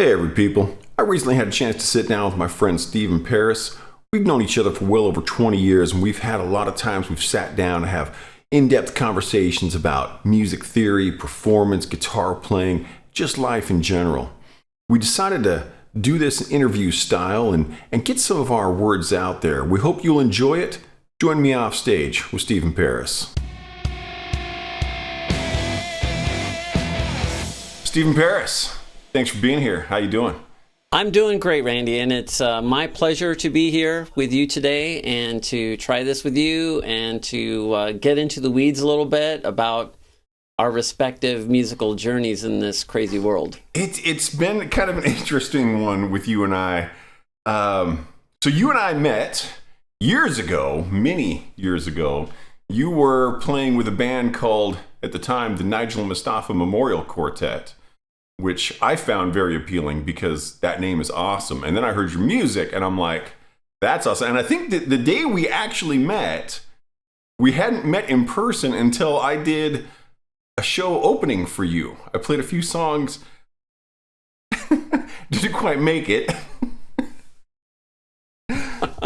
Hey, every people. I recently had a chance to sit down with my friend Steve and Parris. We've known each other for well over 20 years, and we've had a lot of times we've sat down to have in-depth conversations about music theory, performance, guitar playing, just life in general. We decided to do this interview style and get some of our words out there. We hope you'll enjoy it. Join me off stage with Steve and Parris. Steve and Parris, thanks for being here. How you doing? I'm doing great, Randy, and it's my pleasure to be here with you today and to try this with you and to get into the weeds a little bit about our respective musical journeys in this crazy world. It's been kind of an interesting one with you and I. So you and I met years ago, many years ago. You were playing with a band called, at the time, the Nigel and Mustafa Memorial Quartet, which I found very appealing because that name is awesome. And then I heard your music and I'm like, that's awesome. And I think that the day we actually met, we hadn't met in person until I did a show opening for you. I played a few songs, didn't quite make it.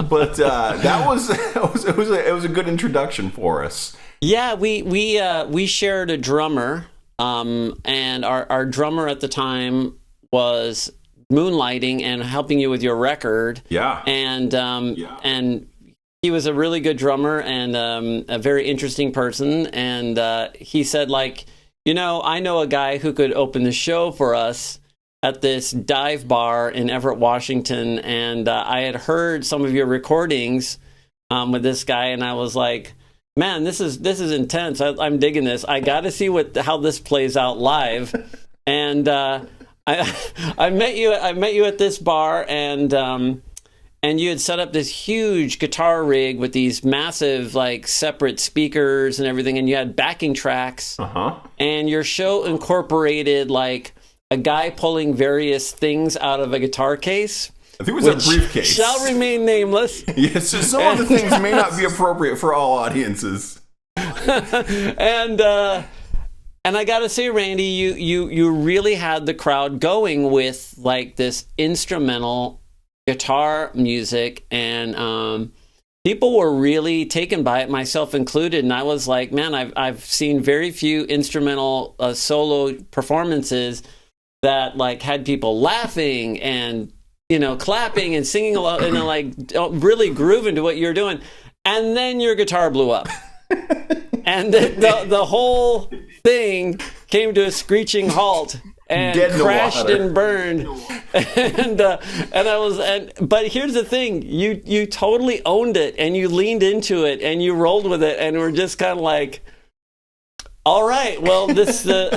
But it was a good introduction for us. Yeah, we shared a drummer. And our drummer at the time was moonlighting and helping you with your record. Yeah. And he was a really good drummer and a very interesting person. And he said, like, I know a guy who could open the show for us at this dive bar in Everett, Washington. And I had heard some of your recordings with this guy, and I was like, man, this is intense. I'm digging this. I got to see how this plays out live. And I met you at this bar, and you had set up this huge guitar rig with these massive, like, separate speakers and everything, and you had backing tracks. Uh-huh. And your show incorporated, like, a guy pulling various things out of a guitar case. I think it was a briefcase. Shall remain nameless. Yes, so some of the things may not be appropriate for all audiences. And I gotta say, Randy, you really had the crowd going with, like, this instrumental guitar music, and people were really taken by it, myself included. And I was like, man, I've seen very few instrumental solo performances that, like, had people laughing and clapping and singing along and like really grooving to what you're doing. And then your guitar blew up. And the whole thing came to a screeching halt and crashed and burned. But here's the thing, you totally owned it and you leaned into it and you rolled with it, and we're just kind of like, all right, well,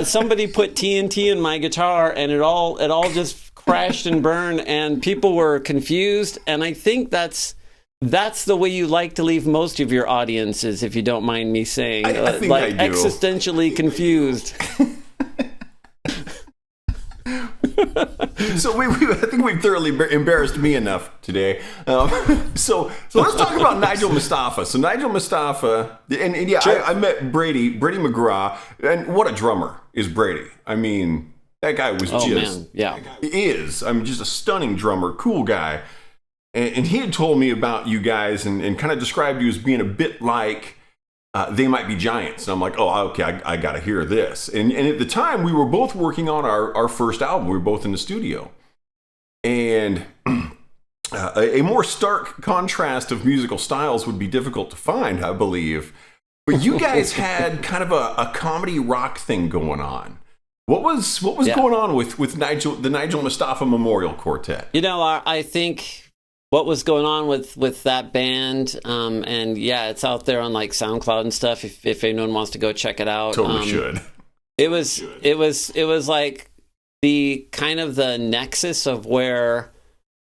somebody put TNT in my guitar and it all just crashed and burned, and people were confused. And I think that's the way you like to leave most of your audiences, if you don't mind me saying. I think I do. Existentially confused. So I think we've thoroughly embarrassed me enough today. So let's talk about Nigel Mustafa. So Nigel Mustafa, and yeah, sure. I met Brady McGraw, and what a drummer is Brady. I mean, that guy was just a stunning drummer, cool guy. And he had told me about you guys and kind of described you as being a bit like They Might Be Giants. And I'm like, oh, okay, I got to hear this. And at the time, we were both working on our first album. We were both in the studio. And a more stark contrast of musical styles would be difficult to find, I believe. But you guys had kind of a comedy rock thing going on. What was going on with Nigel, the Nigel Mustafa Memorial Quartet? I think what was going on with that band, and yeah, it's out there on, like, SoundCloud and stuff. If anyone wants to go check it out, totally should. It was like the kind of the nexus of where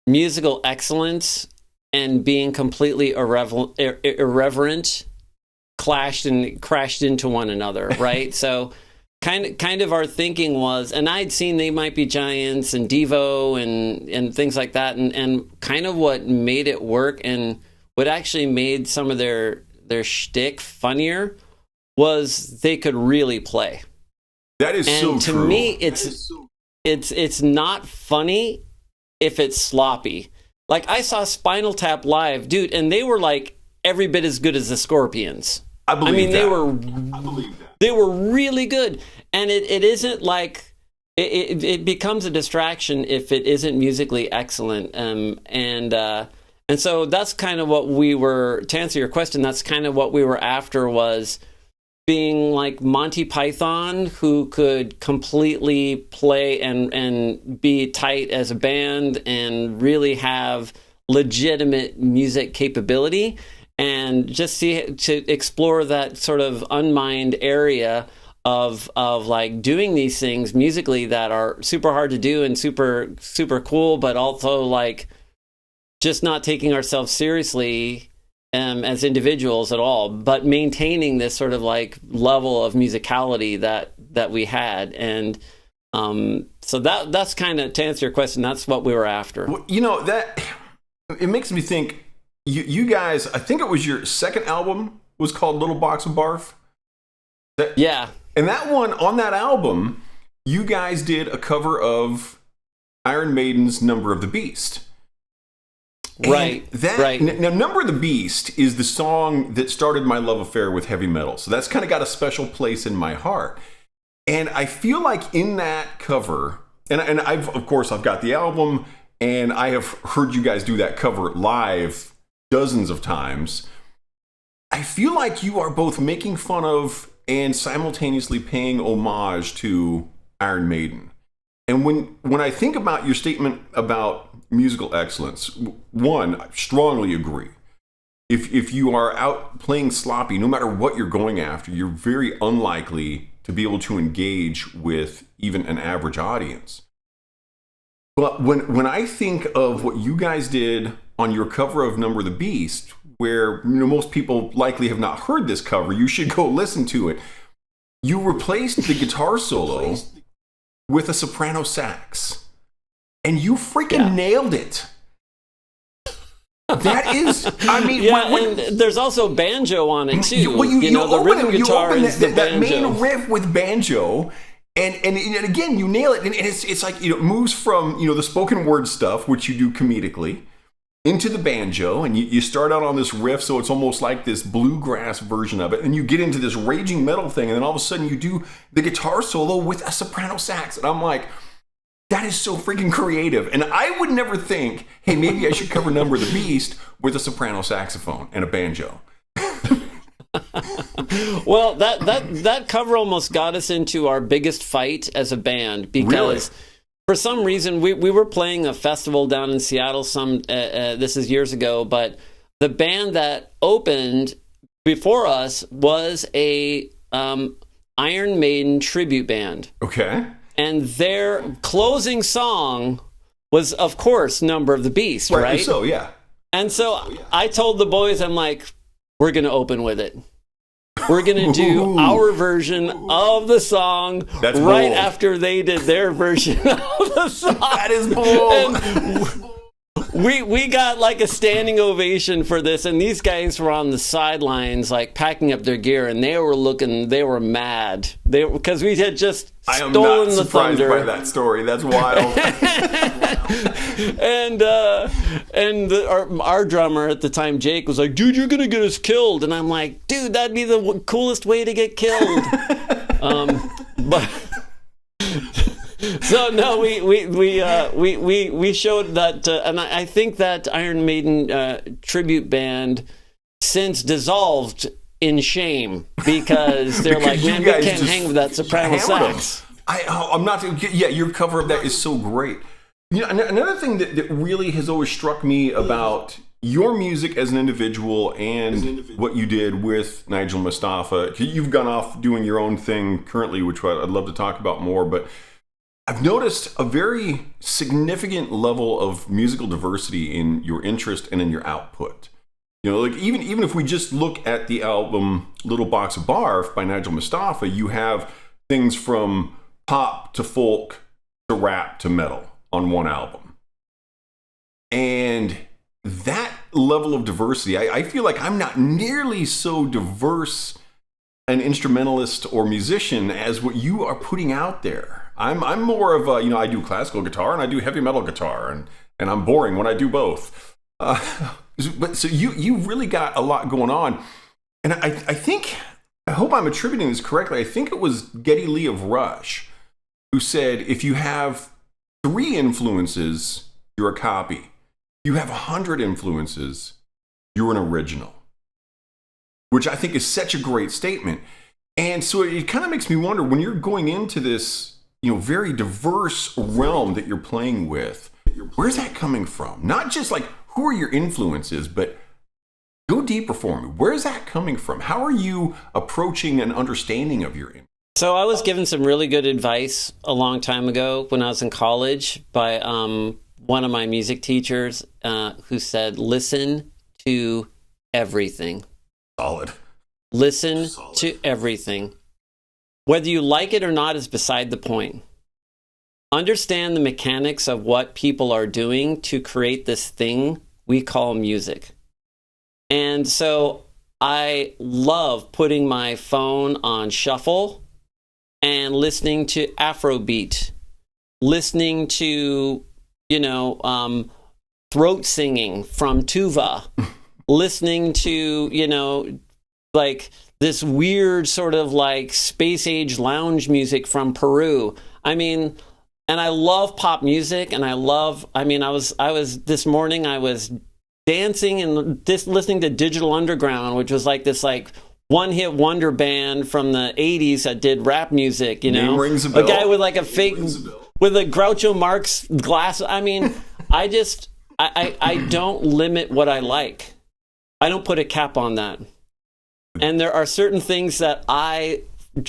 musical excellence and being completely irreverent clashed and crashed into one another, right? So kind of our thinking was, and I'd seen They Might Be Giants and Devo and things like that, and kind of what made it work and what actually made some of their shtick funnier was they could really play. That is and so to true. me, it's it's not funny if it's sloppy. Like, I saw Spinal Tap live, dude, and they were like every bit as good as the Scorpions. I believe they that. were they were really good, and it isn't like it becomes a distraction if it isn't musically excellent. And so that's kind of what we were, to answer your question, that's kind of what we were after, was being like Monty Python, who could completely play and be tight as a band and really have legitimate music capability, and just to explore that sort of unmined area of like doing these things musically that are super hard to do and super, super cool, but also like just not taking ourselves seriously as individuals at all, but maintaining this sort of like level of musicality that we had. And so that's kind of, to answer your question, that's what we were after. Well, that it makes me think, you guys, I think it was your second album was called Little Box of Barf. Yeah. And that one, on that album, you guys did a cover of Iron Maiden's Number of the Beast. Right. Now, Number of the Beast is the song that started my love affair with heavy metal. So that's kind of got a special place in my heart. And I feel like in that cover, and I've got the album, and I have heard you guys do that cover live dozens of times. I feel like you are both making fun of and simultaneously paying homage to Iron Maiden. And when I think about your statement about musical excellence, one, I strongly agree. If you are out playing sloppy, no matter what you're going after, you're very unlikely to be able to engage with even an average audience. But when I think of what you guys did on your cover of Number of the Beast, where most people likely have not heard this cover, you should go listen to it. You replaced the guitar solo with a soprano sax, and you freaking nailed it. That is, I mean, and there's also banjo on it too. The rhythm guitar is the banjo. That main riff with banjo. And again, you nail it. And it's like, it moves from, the spoken word stuff, which you do comedically, into the banjo. And you start out on this riff, so it's almost like this bluegrass version of it. And you get into this raging metal thing. And then all of a sudden you do the guitar solo with a soprano sax. And I'm like, that is so freaking creative. And I would never think, hey, maybe I should cover Number of the Beast with a soprano saxophone and a banjo. Well, that cover almost got us into our biggest fight as a band, because for some reason we were playing a festival down in Seattle this is years ago, but the band that opened before us was a Iron Maiden tribute band. Okay. And their closing song was, of course, Number of the Beast, right? So, yeah. And so I told the boys, I'm like, we're going to open with it. We're going to do our version of the song right after they did their version of the song. That is bold. And we got like a standing ovation for this, and these guys were on the sidelines like packing up their gear, and they were mad. Because we had just stolen the thunder. I am not surprised by that story. That's wild. And our drummer at the time, Jake, was like, dude, you're gonna get us killed. And I'm like, dude, that'd be the coolest way to get killed. But so no, we showed that, and I think that Iron Maiden tribute band since dissolved in shame, because they're like, man, we can't hang with that soprano sax. I'm not. Yeah, your cover of that is so great. Another thing that really has always struck me about your music as an individual and what you did with Nigel Mustafa, you've gone off doing your own thing currently, which I'd love to talk about more, but I've noticed a very significant level of musical diversity in your interest and in your output. Like even if we just look at the album Little Box of Barf by Nigel Mustafa, you have things from pop to folk to rap to metal on one album. And that level of diversity, I feel like I'm not nearly so diverse an instrumentalist or musician as what you are putting out there. I'm more of a, I do classical guitar and I do heavy metal guitar, and I'm boring when I do both. But so you really got a lot going on, and I think, I hope I'm attributing this correctly. I think it was Geddy Lee of Rush who said, if you have 3 influences, you're a copy. You have 100 influences, you're an original. Which I think is such a great statement. And so it kind of makes me wonder, when you're going into this, very diverse realm that you're playing with, where's that coming from? Not just like, who are your influences, but go deeper for me. Where's that coming from? How are you approaching an understanding of your influence? So I was given some really good advice a long time ago when I was in college by one of my music teachers who said, listen to everything. Solid. Listen to everything. Whether you like it or not is beside the point. Understand the mechanics of what people are doing to create this thing we call music. And so I love putting my phone on shuffle and listening to Afrobeat, listening to, throat singing from Tuva, listening to, like this weird sort of like space age lounge music from Peru. I mean, and I love pop music, and I was this morning I was dancing and listening to Digital Underground, which was like this like one-hit wonder band from the 80s that did rap music, Name rings a bell. A guy with like a fake, with a Groucho Marx glass. I mean, I don't limit what I like. I don't put a cap on that. And there are certain things that I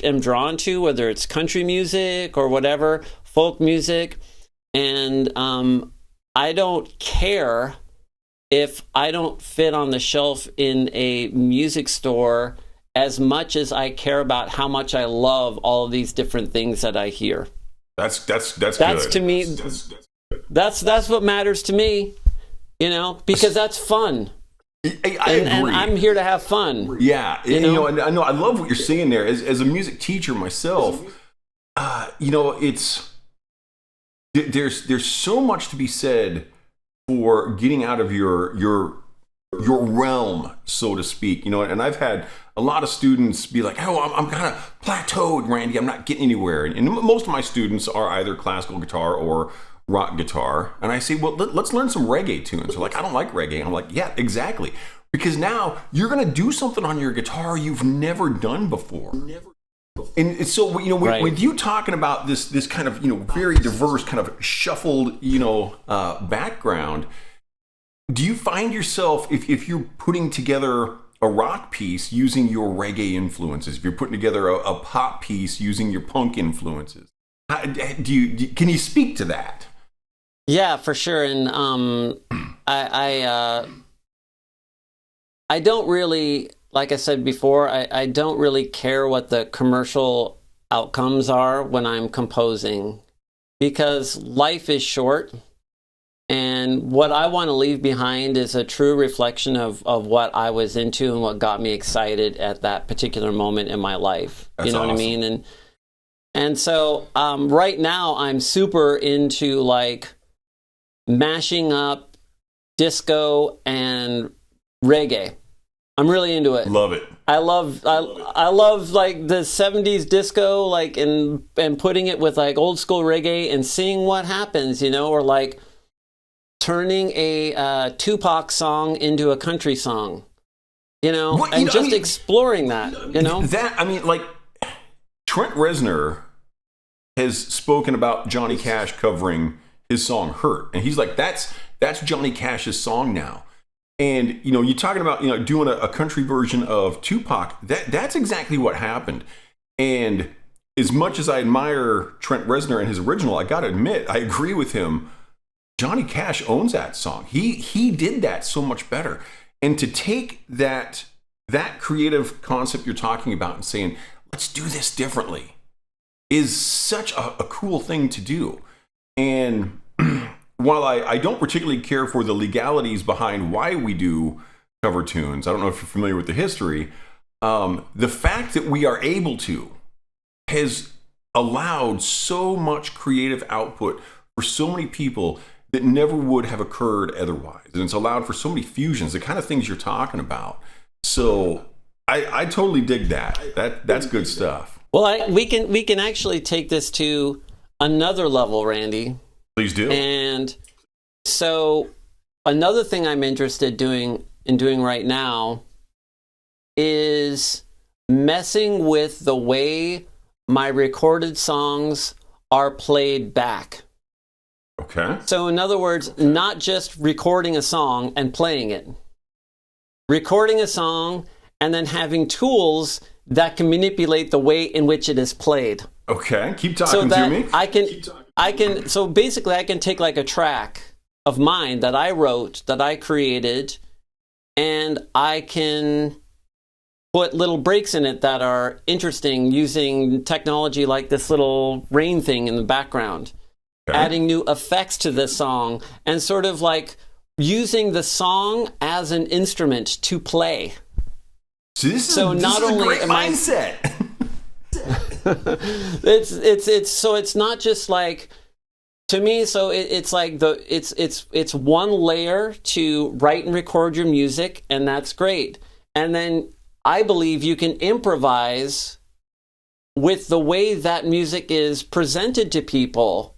am drawn to, whether it's country music or whatever, folk music. And I don't care if I don't fit on the shelf in a music store as much as I care about how much I love all of these different things that I hear. That's good. To me, that's what matters to me, because that's fun. I agree. And I'm here to have fun. Yeah, and I know I love what you're saying there. As a music teacher myself, it's there's so much to be said for getting out of your realm, so to speak. And I've had a lot of students be like, "Oh, I'm kind of plateaued, Randy. I'm not getting anywhere." And most of my students are either classical guitar or rock guitar, and I say, well, let's learn some reggae tunes. They're like, I don't like reggae. I'm like, yeah, exactly, because now you're going to do something on your guitar you've never done before. And so, with you talking about this kind of very diverse kind of shuffled background, do you find yourself, if you're putting together a rock piece using your reggae influences, if you're putting together a pop piece using your punk influences, can you speak to that? Yeah, for sure. And I don't really, like I said before, I don't really care what the commercial outcomes are when I'm composing, because life is short, and what I want to leave behind is a true reflection of what I was into and what got me excited at that particular moment in my life. That's awesome. What I mean? And so right now I'm super into like mashing up disco and reggae. I'm really into it. Love it. I love like the 70s disco, like and putting it with like old school reggae and seeing what happens, or like turning a Tupac song into a country song, exploring that, That, like Trent Reznor has spoken about Johnny Cash covering his song Hurt, and he's like, that's Johnny Cash's song now. And you're talking about doing a country version of Tupac. That's exactly what happened. And as much as I admire Trent Reznor and his original, I gotta admit, I agree with him. Johnny Cash owns that song. He did that so much better. And to take that creative concept you're talking about and saying, let's do this differently, is such a cool thing to do. And while I don't particularly care for the legalities behind why we do cover tunes, I don't know if you're familiar with the history, the fact that we are able to has allowed so much creative output for so many people that never would have occurred otherwise. And it's allowed for so many fusions, the kind of things you're talking about. So I totally dig that. That's good stuff. Well, we can actually take this to another level, Randy. Please do. And so another thing I'm interested in doing right now is messing with the way my recorded songs are played back. Okay. So in other words, not just recording a song and playing it. Recording a song and then having tools that can manipulate the way in which it is played. Okay, keep talking to me. So basically I can take like a track of mine that I wrote, that I created, and I can put little breaks in it that are interesting using technology like this little rain thing in the background. Okay. Adding new effects to the song and sort of like using the song as an instrument to play. So this is a great mindset. It's not just like, to me, so it's like it's one layer to write and record your music, and that's great. And then I believe you can improvise with the way that music is presented to people,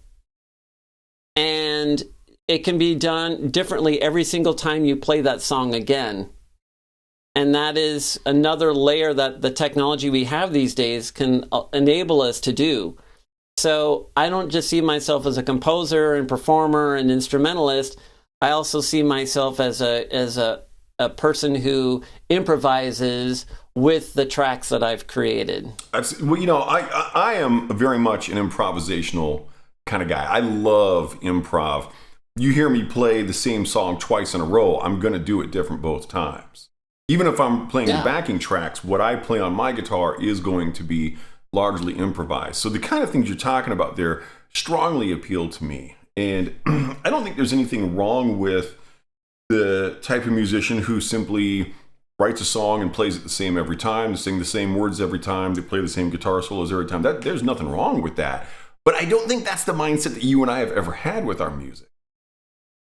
and it can be done differently every single time you play that song again. And that is another layer that the technology we have these days can enable us to do. So I don't just see myself as a composer and performer and instrumentalist. I also see myself as a person who improvises with the tracks that I've created. I am very much an improvisational kind of guy. I love improv. You hear me play the same song twice in a row, I'm going to do it different both times. Even if I'm playing the backing tracks, what I play on my guitar is going to be largely improvised. So the kind of things you're talking about there strongly appeal to me. And I don't think there's anything wrong with the type of musician who simply writes a song and plays it the same every time, they sing the same words every time, they play the same guitar solos every time. There's nothing wrong with that. But I don't think that's the mindset that you and I have ever had with our music.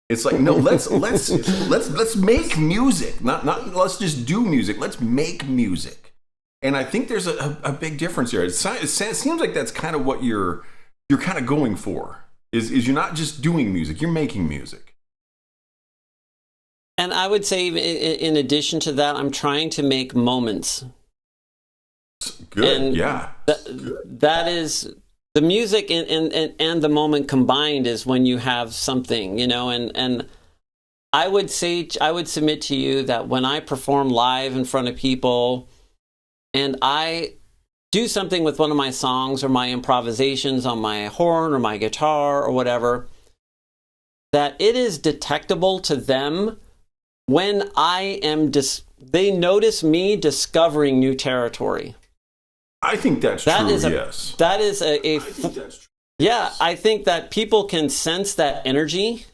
It's like, no, let's make music. Not let's just do music. Let's make music. And I think there's a big difference here. It seems like that's kind of what you're kind of going for. Is you're not just doing music, you're making music. And I would say, in addition to that, I'm trying to make moments. Good, and yeah. That is the music and the moment combined is when you have something, and I would submit to you that when I perform live in front of people and I do something with one of my songs or my improvisations on my horn or my guitar or whatever, that it is detectable to them when they notice me discovering new territory. I think that's true, yes. That is I think that's true. Yeah, I think that people can sense that energy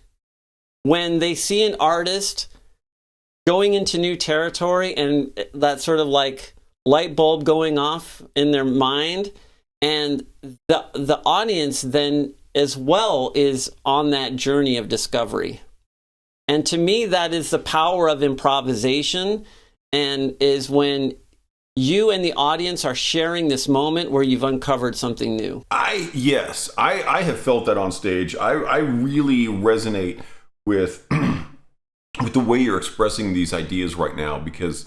when they see an artist going into new territory and that sort of like light bulb going off in their mind, and the audience then as well is on that journey of discovery. And to me, that is the power of improvisation, and is when you and the audience are sharing this moment where you've uncovered something new. I have felt that on stage. I really resonate with the way you're expressing these ideas right now, because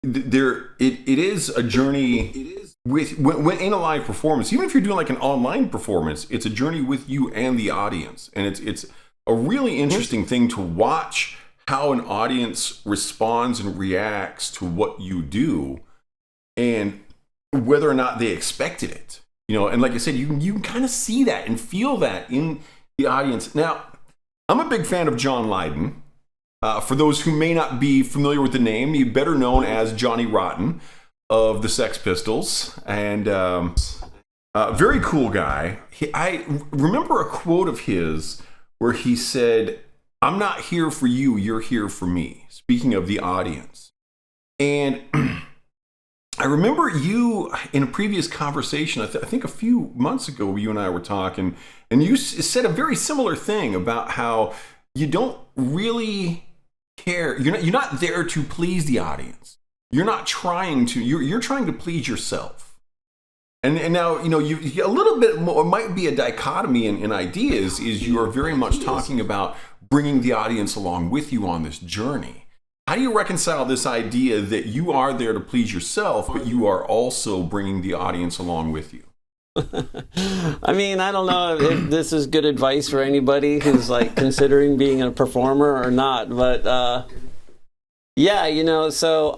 it is a journey. It is when in a live performance, even if you're doing like an online performance, it's a journey with you and the audience, and it's a really interesting thing to watch how an audience responds and reacts to what you do, and whether or not they expected it, and like I said, you can kind of see that and feel that in the audience. Now, I'm a big fan of John Lydon. For those who may not be familiar with the name, he's better known as Johnny Rotten of the Sex Pistols, and very cool guy. I remember a quote of his where he said, "I'm not here for you, you're here for me," speaking of the audience. And I remember you in a previous conversation, I think a few months ago, you and I were talking, and you said a very similar thing about how you don't really care. You're not there to please the audience. You're not trying to. You're trying to please yourself. And now you a little bit more might be a dichotomy in ideas. Is you are very much talking about bringing the audience along with you on this journey. How do you reconcile this idea that you are there to please yourself, but you are also bringing the audience along with you? I mean, I don't know if this is good advice for anybody who's like considering being a performer or not, but yeah, so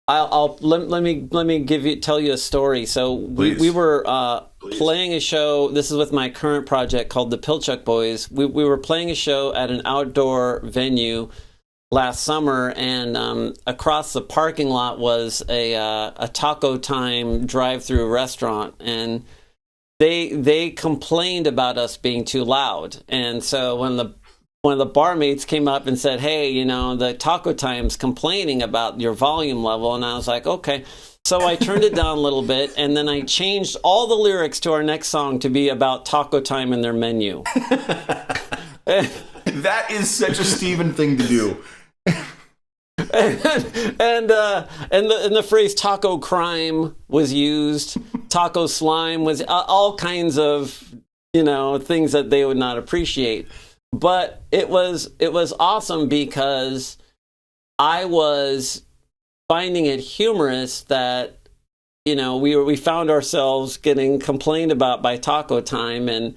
let me tell you a story. So we were playing a show. This is with my current project called the Pilchuck Boyz. We were playing a show at an outdoor venue last summer, and across the parking lot was a Taco Time drive-through restaurant, and they complained about us being too loud. And so when one of the barmaids came up and said, "Hey, the Taco Time's complaining about your volume level," and I was like, "Okay." So I turned it down a little bit, and then I changed all the lyrics to our next song to be about Taco Time and their menu. That is such a Steven thing to do. and the phrase "taco crime" was used. Taco slime was all kinds of things that they would not appreciate. But it was awesome because I was finding it humorous that we found ourselves getting complained about by Taco Time, and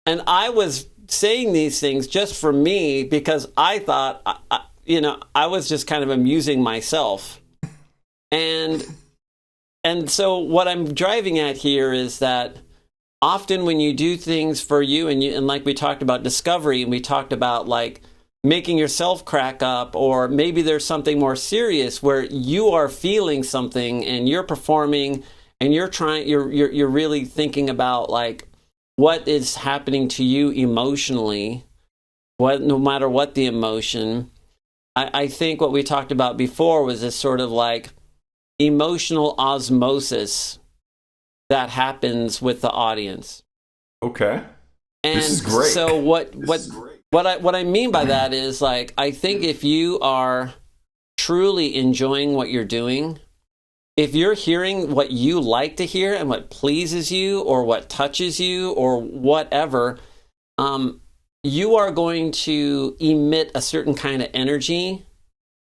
I was saying these things just for me because I thought I was just kind of amusing myself, and so what I'm driving at here is that often when you do things for you and like we talked about discovery, and we talked about like making yourself crack up, or maybe there's something more serious where you are feeling something and you're performing and you're really thinking about like what is happening to you emotionally, no matter what the emotion. I think what we talked about before was this sort of like emotional osmosis that happens with the audience. Okay. And this is great. So what I mean by that is like, I think if you are truly enjoying what you're doing, if you're hearing what you like to hear and what pleases you or what touches you or whatever, you are going to emit a certain kind of energy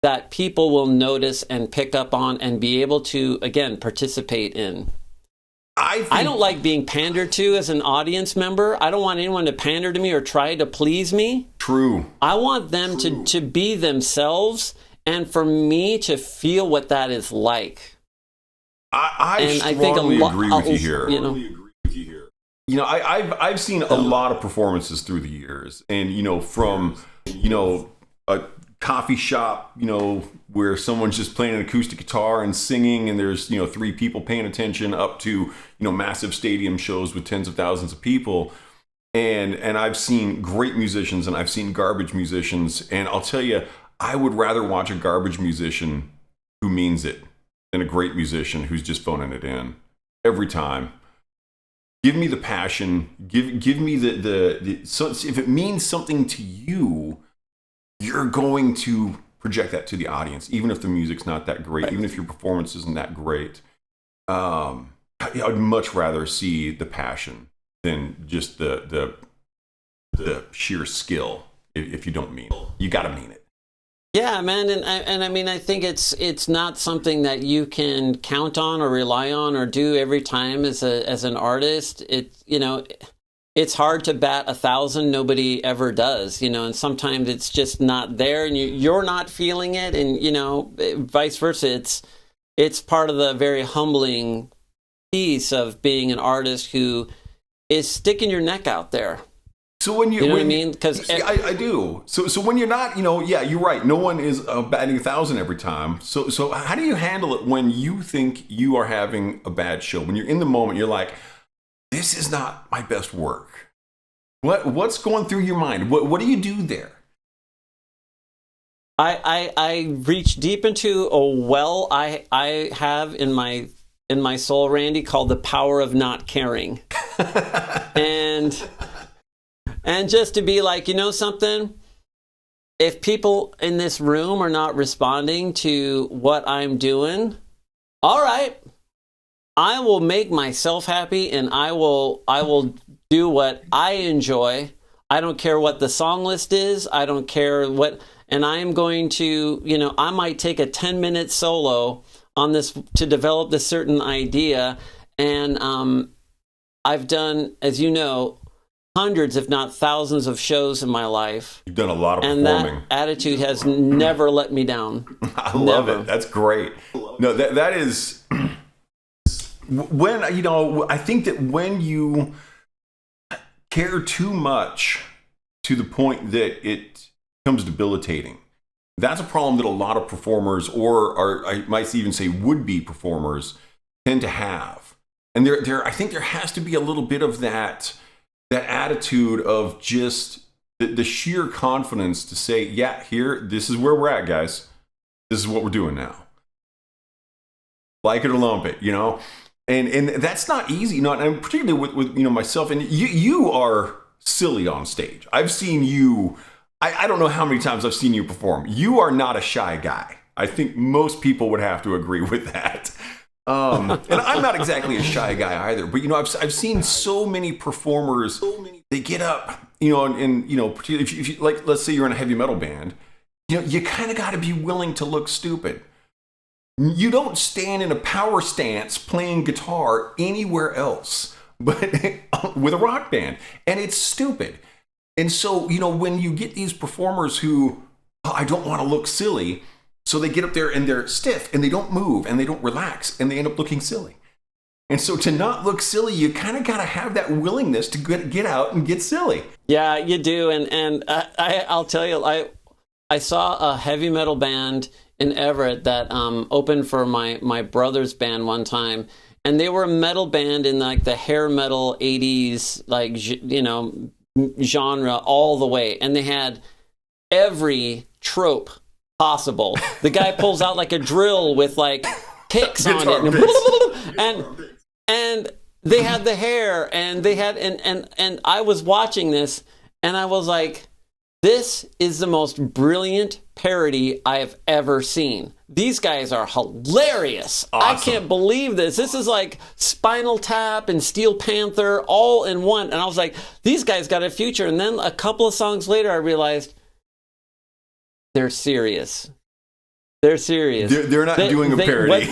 that people will notice and pick up on and be able to, again, participate in. I don't like being pandered to as an audience member. I don't want anyone to pander to me or try to please me. True. I want them to be themselves and for me to feel what that is like. I strongly agree with you here. I've seen a lot of performances through the years, and from a coffee shop, where someone's just playing an acoustic guitar and singing, and there's 3 people paying attention, up to massive stadium shows with tens of thousands of people, and I've seen great musicians and I've seen garbage musicians, and I'll tell you, I would rather watch a garbage musician who means it than a great musician who's just phoning it in every time. Give me the passion. Give me so if it means something to you, you're going to project that to the audience, even if the music's not that great, even if your performance isn't that great. I'd much rather see the passion than just the sheer skill. If you don't mean it, you got to mean it. Yeah, man, and I mean, I think it's not something that you can count on or rely on or do every time as an artist. It's hard to bat 1,000. Nobody ever does, and sometimes it's just not there, and you're not feeling it, and vice versa. It's part of the very humbling piece of being an artist who is sticking your neck out there. So when know what I mean? Because I do. So when you're not, yeah, you're right. No one is batting 1,000 every time. So how do you handle it when you think you are having a bad show? When you're in the moment, you're like, this is not my best work. What's going through your mind? What do you do there? I reach deep into a well I have in my soul, Randy, called the power of not caring. and just to be like, you know something? If people in this room are not responding to what I'm doing, all right, I will make myself happy, and I will do what I enjoy. I don't care what the song list is. I don't care what, and I am going to, I might take a 10-minute solo on this to develop this certain idea. And I've done, as you know, hundreds, if not thousands of shows in my life. You've done a lot of and performing. And that attitude has never let me down. I love it. That's great. No, that is, when, I think that when you care too much to the point that it becomes debilitating, that's a problem that a lot of performers, or I might even say would-be performers, tend to have. And I think there has to be a little bit of that attitude of just the sheer confidence to say, yeah, this is where we're at, guys. This is what we're doing now. Like it or lump it, And that's not easy, and particularly with myself. And you are silly on stage. I've seen you. I don't know how many times I've seen you perform. You are not a shy guy. I think most people would have to agree with that. And I'm not exactly a shy guy either. But I've seen so many performers. They get up, and particularly if you like, let's say you're in a heavy metal band. You kind of got to be willing to look stupid. You don't stand in a power stance playing guitar anywhere else but with a rock band. And it's stupid. And so, when you get these performers who, I don't want to look silly, so they get up there and they're stiff and they don't move and they don't relax and they end up looking silly. And so to not look silly, you kind of got to have that willingness to get out and get silly. Yeah, you do. And I'll tell you, I saw a heavy metal band in Everett that opened for my brother's band one time, and they were a metal band in like the hair metal 80s, like, genre all the way, and they had every trope possible. The guy pulls out like a drill with like picks on it, and they had the hair, and they had and I was watching this, and I was like, this is the most brilliant parody I have ever seen. These guys are hilarious. Awesome. I can't believe this. This is like Spinal Tap and Steel Panther all in one. And I was like, these guys got a future. And then a couple of songs later, I realized they're serious. They're serious. They're not doing a parody.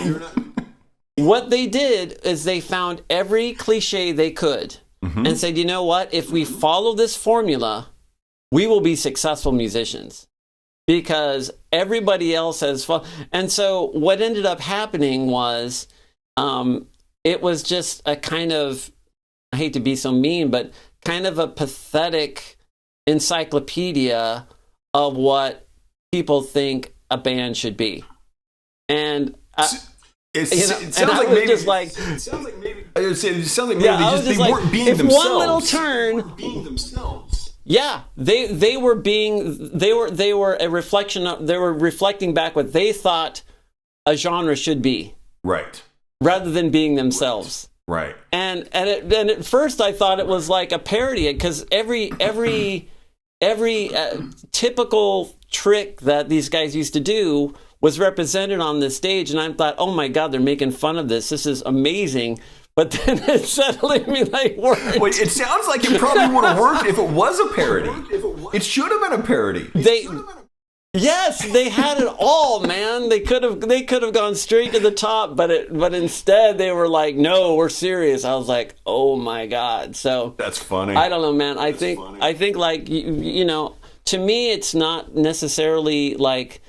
What they did is they found every cliche they could and said, you know what? If we follow this formula, we will be successful musicians, because everybody else has fun. And so what ended up happening was it was just a kind of, I hate to be so mean, but kind of a pathetic encyclopedia of what people think a band should be. And it sounds like maybe they weren't being themselves. One little turn, yeah, they were a reflection of, they were reflecting back what they thought a genre should be, right, rather than being themselves, right. And at first I thought it was like a parody, because every typical trick that these guys used to do was represented on this stage, and I thought, oh my God, they're making fun of this. This is amazing. But then it suddenly they weren't. Wait, it sounds like it probably would have worked if it was a parody. It should have been a parody. Yes, they had it all, man. They could have gone straight to the top, but instead they were like, no, we're serious. I was like, oh my God. So that's funny. I don't know, man. I think like to me, it's not necessarily like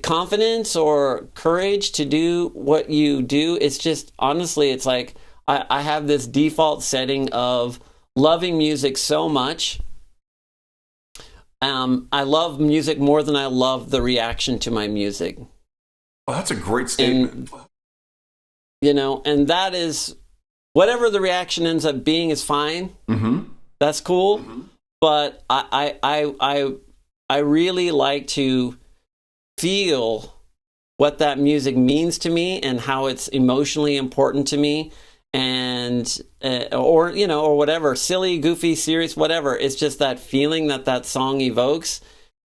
confidence or courage to do what you do. It's just, honestly, it's like I have this default setting of loving music so much. I love music more than I love the reaction to my music. Oh, that's a great statement. And that is, whatever the reaction ends up being is fine. Mm-hmm. That's cool. Mm-hmm. But I really like to feel what that music means to me and how it's emotionally important to me, and or or whatever, silly, goofy, serious, whatever. It's just that feeling that song evokes.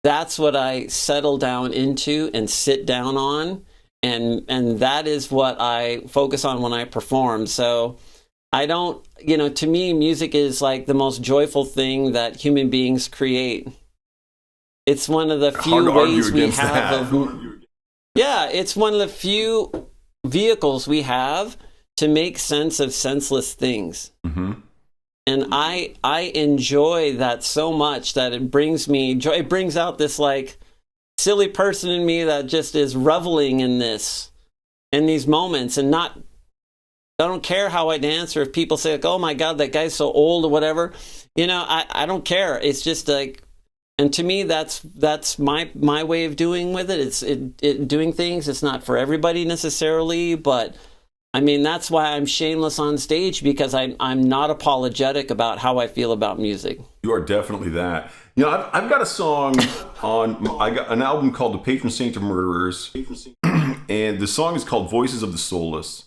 That's what I settle down into and sit down on, and that is what I focus on when I perform. So I don't, to me, music is like the most joyful thing that human beings create. It's one of the few ways we have yeah, it's one of the few vehicles we have to make sense of senseless things. Mm-hmm. And I enjoy that so much that it brings me joy. It brings out this like silly person in me that just is reveling in these moments, and I don't care how I dance, or if people say like, oh my God, that guy's so old or whatever. I don't care. It's just like, and to me, that's my way of doing with it. It's doing things. It's not for everybody necessarily, but I mean, that's why I'm shameless on stage, because I'm not apologetic about how I feel about music. You are definitely that. I've got a song I got an album called The Patron Saint of Murderers, and the song is called Voices of the Soulless.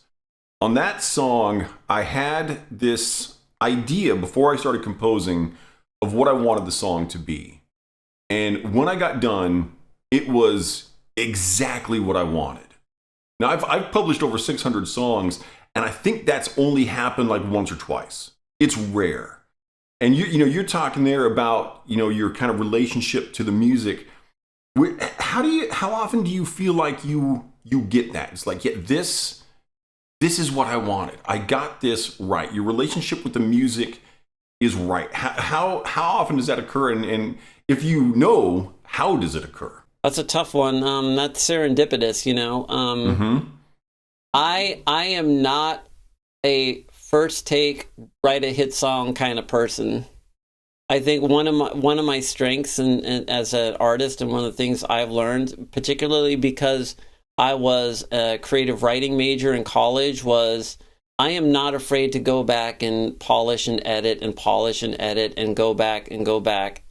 On that song, I had this idea before I started composing of what I wanted the song to be. And when I got done, it was exactly what I wanted. Now, I've published over 600 songs, and I think that's only happened like once or twice. It's rare. And you're talking there about, your kind of relationship to the music. How often do you feel like you get that? It's like, yeah, this is what I wanted. I got this right. Your relationship with the music is right. How often does that occur? And if you know, how does it occur? That's a tough one. That's serendipitous, Mm-hmm. I am not a first take, write a hit song kind of person. I think one of my strengths and as an artist, and one of the things I've learned, particularly because I was a creative writing major in college, was I am not afraid to go back and polish and edit and polish and edit and go back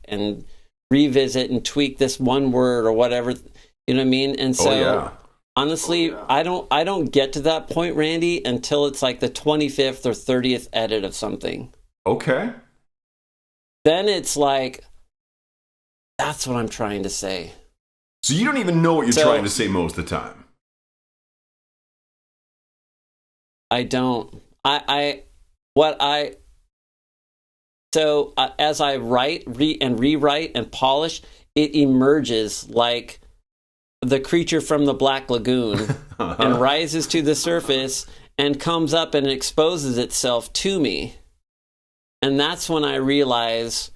and revisit and tweak this one word or whatever, you know what I mean? And so honestly, I don't get to that point, Randy, until it's like the 25th or 30th edit of something. Okay. Then it's like, that's what I'm trying to say. So you don't even know what you're trying to say most of the time. I don't. So as I write, rewrite, and polish, it emerges like the creature from the Black Lagoon and rises to the surface and comes up and exposes itself to me. And that's when I realize,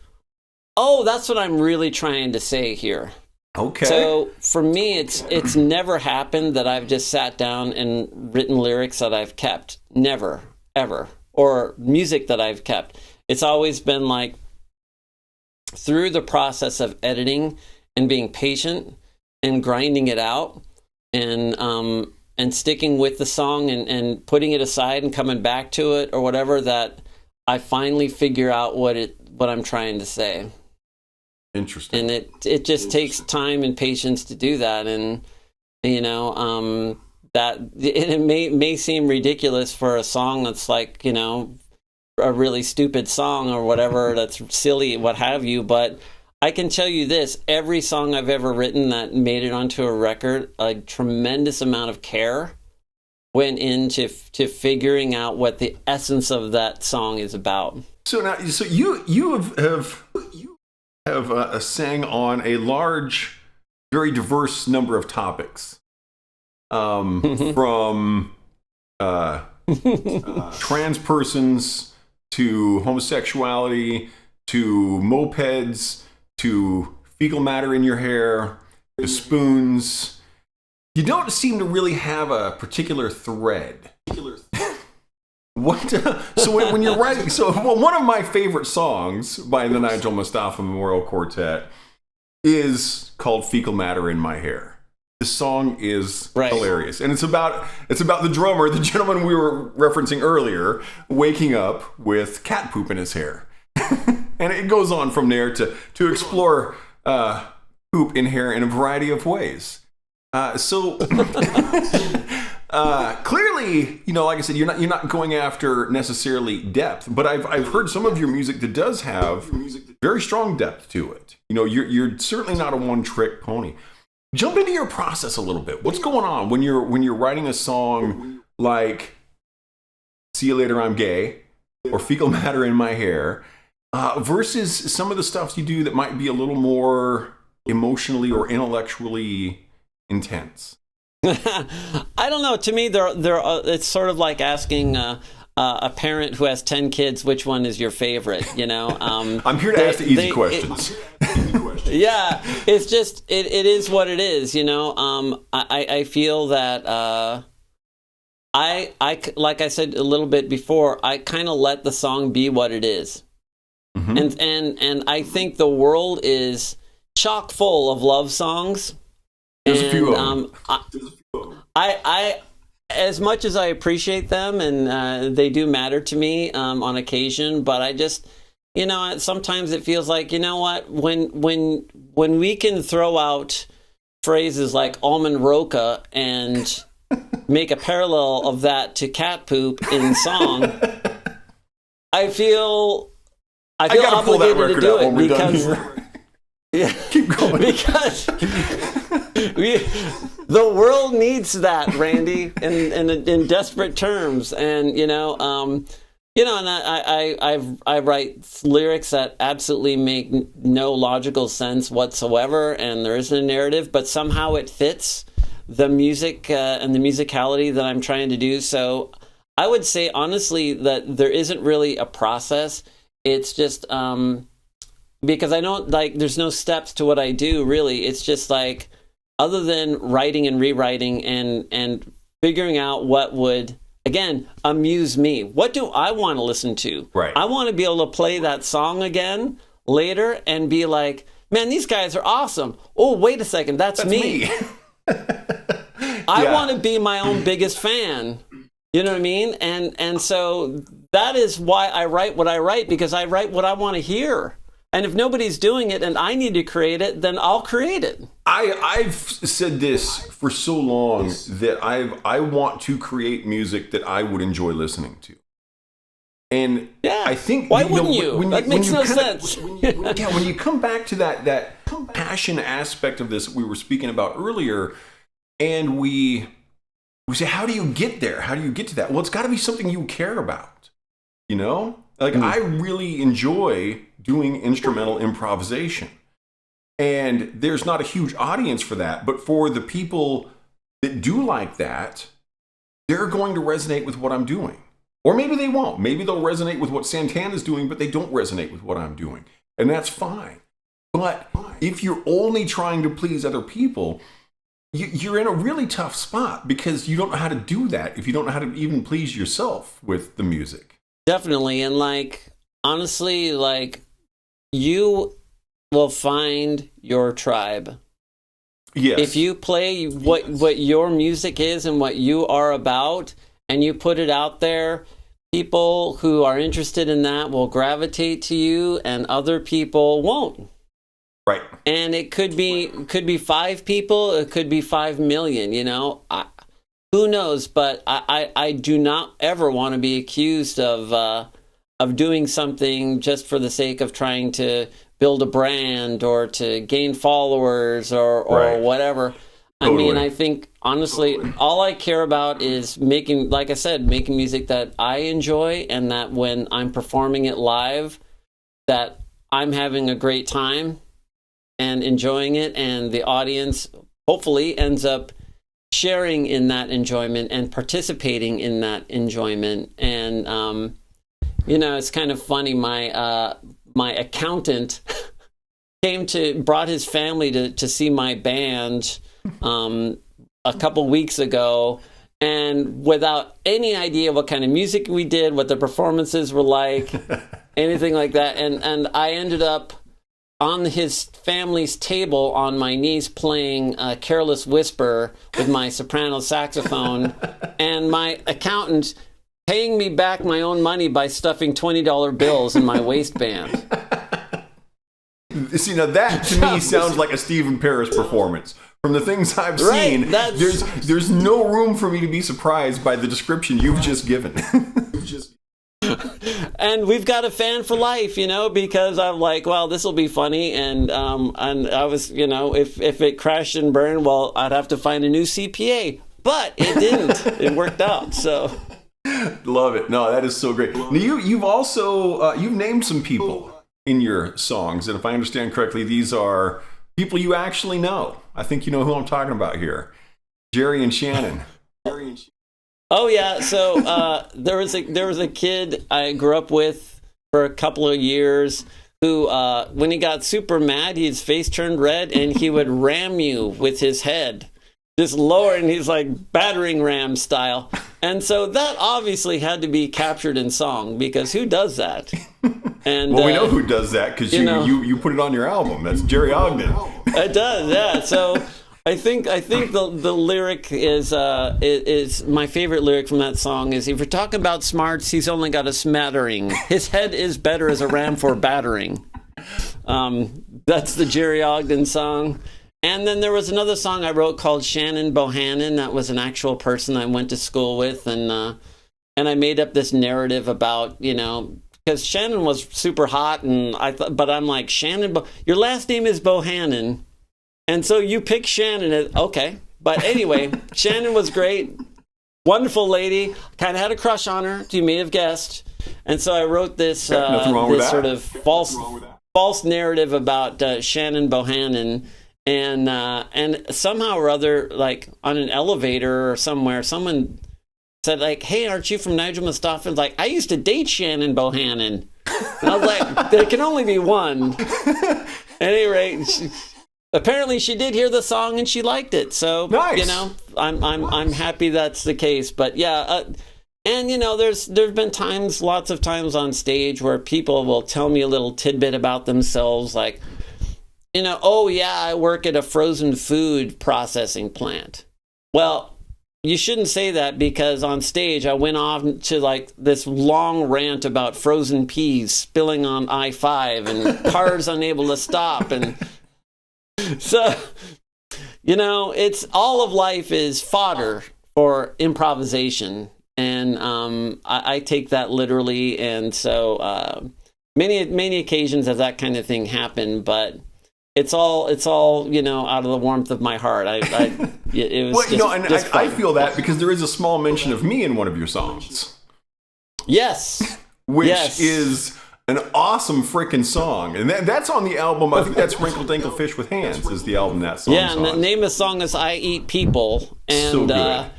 oh, that's what I'm really trying to say here. Okay. So for me, it's never happened that I've just sat down and written lyrics that I've kept. Never, ever. Or music that I've kept. It's always been like, through the process of editing and being patient and grinding it out and sticking with the song and putting it aside and coming back to it or whatever, that I finally figure out what I'm trying to say. Interesting. And it just takes time and patience to do that. And that it may seem ridiculous for a song that's like, a really stupid song or whatever, that's silly, what have you, but I can tell you this: every song I've ever written that made it onto a record, a tremendous amount of care went into figuring out what the essence of that song is about. So now, you have sang on a large, very diverse number of topics, from trans persons to homosexuality to mopeds to fecal matter in your hair to spoons. You don't seem to really have a particular thread. What? So when you're writing, one of my favorite songs by the Nigel Mustafa Memorial Quartet is called "Fecal Matter in My Hair." This song is hilarious, and it's about the drummer, the gentleman we were referencing earlier, waking up with cat poop in his hair, and it goes on from there to explore poop in hair in a variety of ways. So clearly, like I said, you're not going after necessarily depth, but I've heard some of your music that does have very strong depth to it. You're certainly not a one-trick pony. Jump into your process a little bit. What's going on when you're writing a song like "See You Later, I'm Gay" or "Fecal Matter in My Hair" versus some of the stuff you do that might be a little more emotionally or intellectually intense? I don't know. To me, it's sort of like asking a parent who has 10 kids which one is your favorite. I'm here to ask the easy questions. Yeah, it's just it is what it is. I feel that I like I said a little bit before, I kind of let the song be what it is. Mm-hmm. And I think the world is chock full of love songs. There's a few of them. I as much as I appreciate them, and they do matter to me on occasion, but I just, sometimes it feels like, what, when we can throw out phrases like almond roca and make a parallel of that to cat poop in song, I feel obligated to do it because. Yeah, keep going. Because the world needs that, Randy, in desperate terms, and and I write lyrics that absolutely make no logical sense whatsoever, and there isn't a narrative, but somehow it fits the music and the musicality that I'm trying to do. So I would say honestly that there isn't really a process. It's just because I don't there's no steps to what I do, really. It's just like, other than writing and rewriting and figuring out what would, again, amuse me. What do I want to listen to? Right. I want to be able to play that song again later and be like, man, these guys are awesome. Oh, wait a second, that's me. I want to be my own biggest fan. You know what I mean? And so that is why I write what I write, because I write what I want to hear. And if nobody's doing it and I need to create it, then I'll create it. I've said this for so long that I want to create music that I would enjoy listening to. And yeah, I think, why wouldn't you? That makes no sense. When you come back to that passion aspect of this that we were speaking about earlier, and we say, how do you get there? How do you get to that? Well, it's got to be something you care about, I really enjoy doing instrumental improvisation. And there's not a huge audience for that, but for the people that do like that, they're going to resonate with what I'm doing. Or maybe they won't. Maybe they'll resonate with what Santana's doing, but they don't resonate with what I'm doing. And that's fine. But if you're only trying to please other people, you're in a really tough spot, because you don't know how to do that if you don't know how to even please yourself with the music. Definitely. And honestly, you will find your tribe. Yes. If you play what your music is and what you are about, and you put it out there, people who are interested in that will gravitate to you, and other people won't. Right. And it could be 5 people, it could be 5 million, who knows? But I do not ever want to be accused of doing something just for the sake of trying to build a brand or to gain followers or right. whatever. Totally. I mean, I think, honestly, all I care about is making music that I enjoy, and that when I'm performing it live, that I'm having a great time and enjoying it, and the audience hopefully ends up sharing in that enjoyment and participating in that enjoyment. And it's kind of funny. My accountant brought his family to see my band a couple weeks ago, and without any idea what kind of music we did, what the performances were like, anything like that. And I ended up on his family's table on my knees playing Careless Whisper with my soprano saxophone, and my accountant paying me back my own money by stuffing $20 bills in my waistband. See, now that to me sounds like a Stephen Parris performance. From the things I've seen, there's no room for me to be surprised by the description you've just given. And we've got a fan for life, because I'm like, well, this will be funny. And I was, if it crashed and burned, well, I'd have to find a new CPA. But it didn't. It worked out. So love it. No, that is so great. Now, you've also you've named some people in your songs, and if I understand correctly, these are people you actually know. I think you know who I'm talking about here. Jerry and Shannon. Oh yeah, so there was a kid I grew up with for a couple of years who, when he got super mad, his face turned red and he would ram you with his head, just lower, and he's like battering ram style. And so that obviously had to be captured in song, because who does that? And well, we know who does that, because you put it on your album. That's Jerry Ogden. It does, yeah. So I think the lyric is my favorite lyric from that song is, if you're talking about smarts, he's only got a smattering. His head is better as a ram for battering. That's the Jerry Ogden song. And then there was another song I wrote called Shannon Bohannon. That was an actual person I went to school with, and I made up this narrative about, because Shannon was super hot, and but I'm like, Shannon, your last name is Bohannon. And so you pick Shannon. Okay. But anyway, Shannon was great. Wonderful lady. Kind of had a crush on her, you may have guessed. And so I wrote this sort of false narrative about Shannon Bohannon. And somehow or other, like on an elevator or somewhere, someone said, like, hey, aren't you from Nigel Mustafa? Like, I used to date Shannon Bohannon. And I was like, there can only be one. At any rate, apparently she did hear the song and she liked it. So, nice. I'm happy that's the case. But yeah, and there's been lots of times on stage where people will tell me a little tidbit about themselves, like, oh yeah, I work at a frozen food processing plant. Well, you shouldn't say that, because on stage I went off to like this long rant about frozen peas spilling on I-5 and cars unable to stop, and so, it's all of life is fodder for improvisation, and I take that literally, and so many occasions has that kind of thing happen, but it's all out of the warmth of my heart. It was I feel that because there is a small mention of me in one of your songs. Yes, which is an awesome freaking song, and that's on the album. I think that's Wrinkle Dinkle Fish with Hands is the album that song. Yeah, and the name of the song is I Eat People, and so good.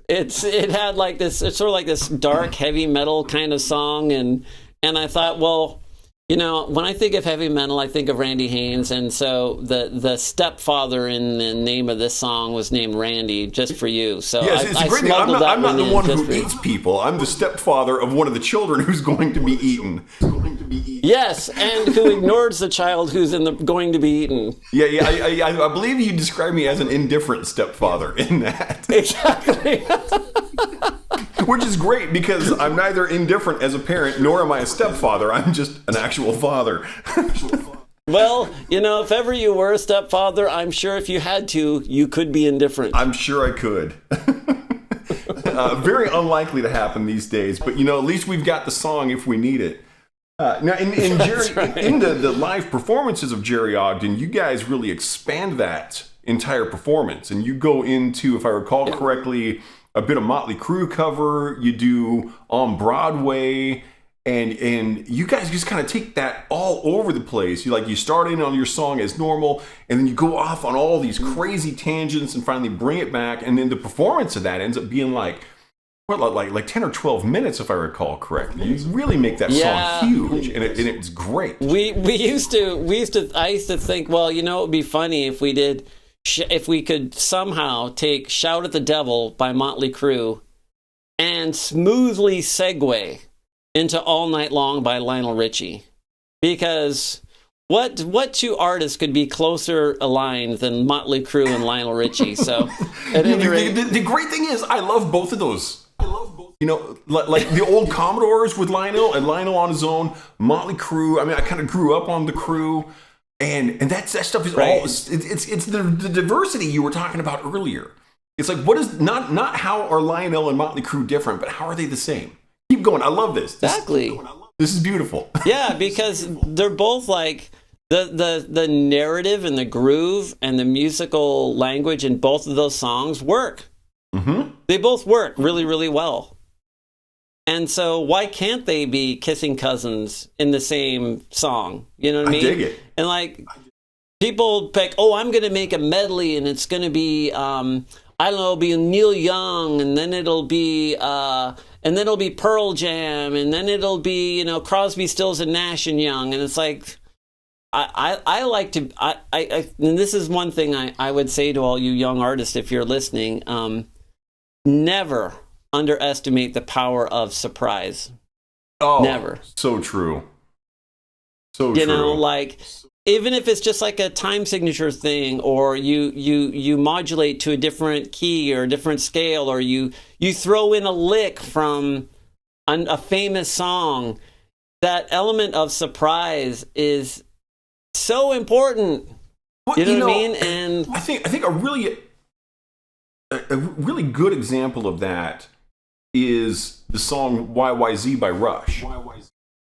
it had like this. It's sort of like this dark heavy metal kind of song, and I thought, well, when I think of heavy metal, I think of Randy Haynes, and so the stepfather in the name of this song was named Randy, just for you. So yes, it's a great name. I'm not the one who eats people. I'm the stepfather of one of the children who's going to be eaten. Yes, and who ignores the child who's going to be eaten. Yeah. I believe you described me as an indifferent stepfather in that. Exactly. Which is great, because I'm neither indifferent as a parent, nor am I a stepfather. I'm just an actual father. Well, if ever you were a stepfather, I'm sure if you had to, you could be indifferent. I'm sure I could. Very unlikely to happen these days, but at least we've got the song if we need it. Now, in the live performances of Jerry Ogden, you guys really expand that entire performance, and you go into, if I recall correctly, a bit of Motley Crue cover. You do on Broadway, and you guys just kind of take that all over the place. You start in on your song as normal, and then you go off on all these crazy tangents and finally bring it back, and then the performance of that ends up being like 10 or 12 minutes, if I recall correctly. You really make that song huge, and it's great. I used to think, well, it would be funny if we could somehow take Shout at the Devil by Motley Crue and smoothly segue into All Night Long by Lionel Richie. Because what two artists could be closer aligned than Motley Crue and Lionel Richie? So, at any rate, the great thing is, I love both of those. Like the old Commodores with Lionel, and Lionel on his own, Motley Crue. I mean, I kind of grew up on the Crue. And that stuff is Right. all it's the diversity you were talking about earlier. It's like, what is not how are Lionel and Motley Crue different, but how are they the same? Keep going. I love this. Exactly. This is beautiful. Yeah, because they're both like the narrative and the groove and the musical language in both of those songs work. Mm-hmm. They both work really, really well. And so why can't they be kissing cousins in the same song? You know what I mean? I dig it. And like people pick, oh, I'm going to make a medley and it's going to be, I don't know, it'll be Neil Young, and then it'll be Pearl Jam, and then it'll be, you know, Crosby, Stills and Nash and Young. And it's like, I like to, and this is one thing I would say to all you young artists, if you're listening, never underestimate the power of surprise. Oh, never. So true. So you true. know, like even if it's just like a time signature thing, or you modulate to a different key or a different scale, or you throw in a lick from a famous song, that element of surprise is so important. Well, you know what I mean? And I think a really good example of that is the song YYZ by Rush.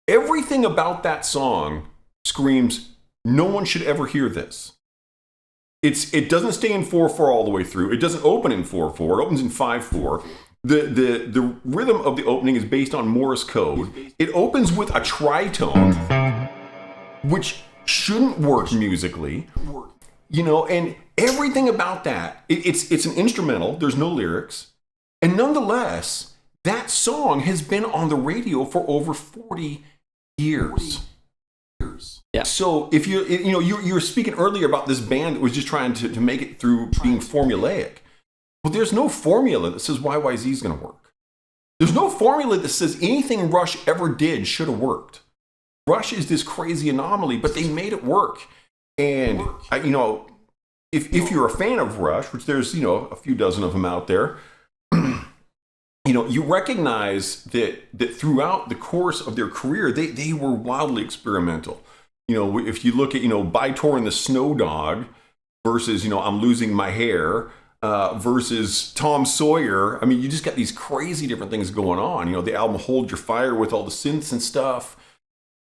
Everything about that song screams, no one should ever hear this. It doesn't stay in 4/4 all the way through. It doesn't open in 4/4. It opens in 5/4. The rhythm of the opening is based on Morse code. It opens with a tritone, which shouldn't work musically. You know, and everything about that, it's an instrumental. There's no lyrics. And nonetheless, that song has been on the radio for over 40 years. Yeah. So if you were speaking earlier about this band that was just trying to make it through being formulaic. Well, there's no formula that says YYZ is going to work. There's no formula that says anything Rush ever did should have worked. Rush is this crazy anomaly, but they made it work. And if you're a fan of Rush, which there's a few dozen of them out there, you recognize that throughout the course of their career, they were wildly experimental. If you look at Bytor and the Snow Dog versus I'm Losing My Hair versus Tom Sawyer. I mean, you just got these crazy different things going on. The album Hold Your Fire with all the synths and stuff.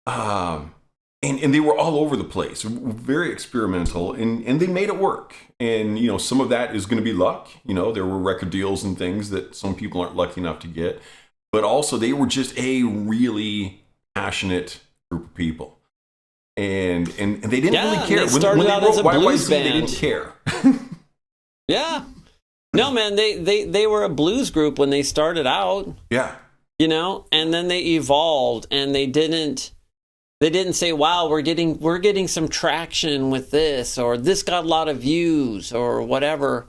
And they were all over the place, very experimental, and they made it work. And, some of that is going to be luck. There were record deals and things that some people aren't lucky enough to get. But also, they were just a really passionate group of people. And they didn't really care. They started out as a blues band. They didn't care. Yeah. No, man, they were a blues group when they started out. Yeah. And then they evolved, and they didn't say, wow, we're getting some traction with this, or this got a lot of views, or whatever.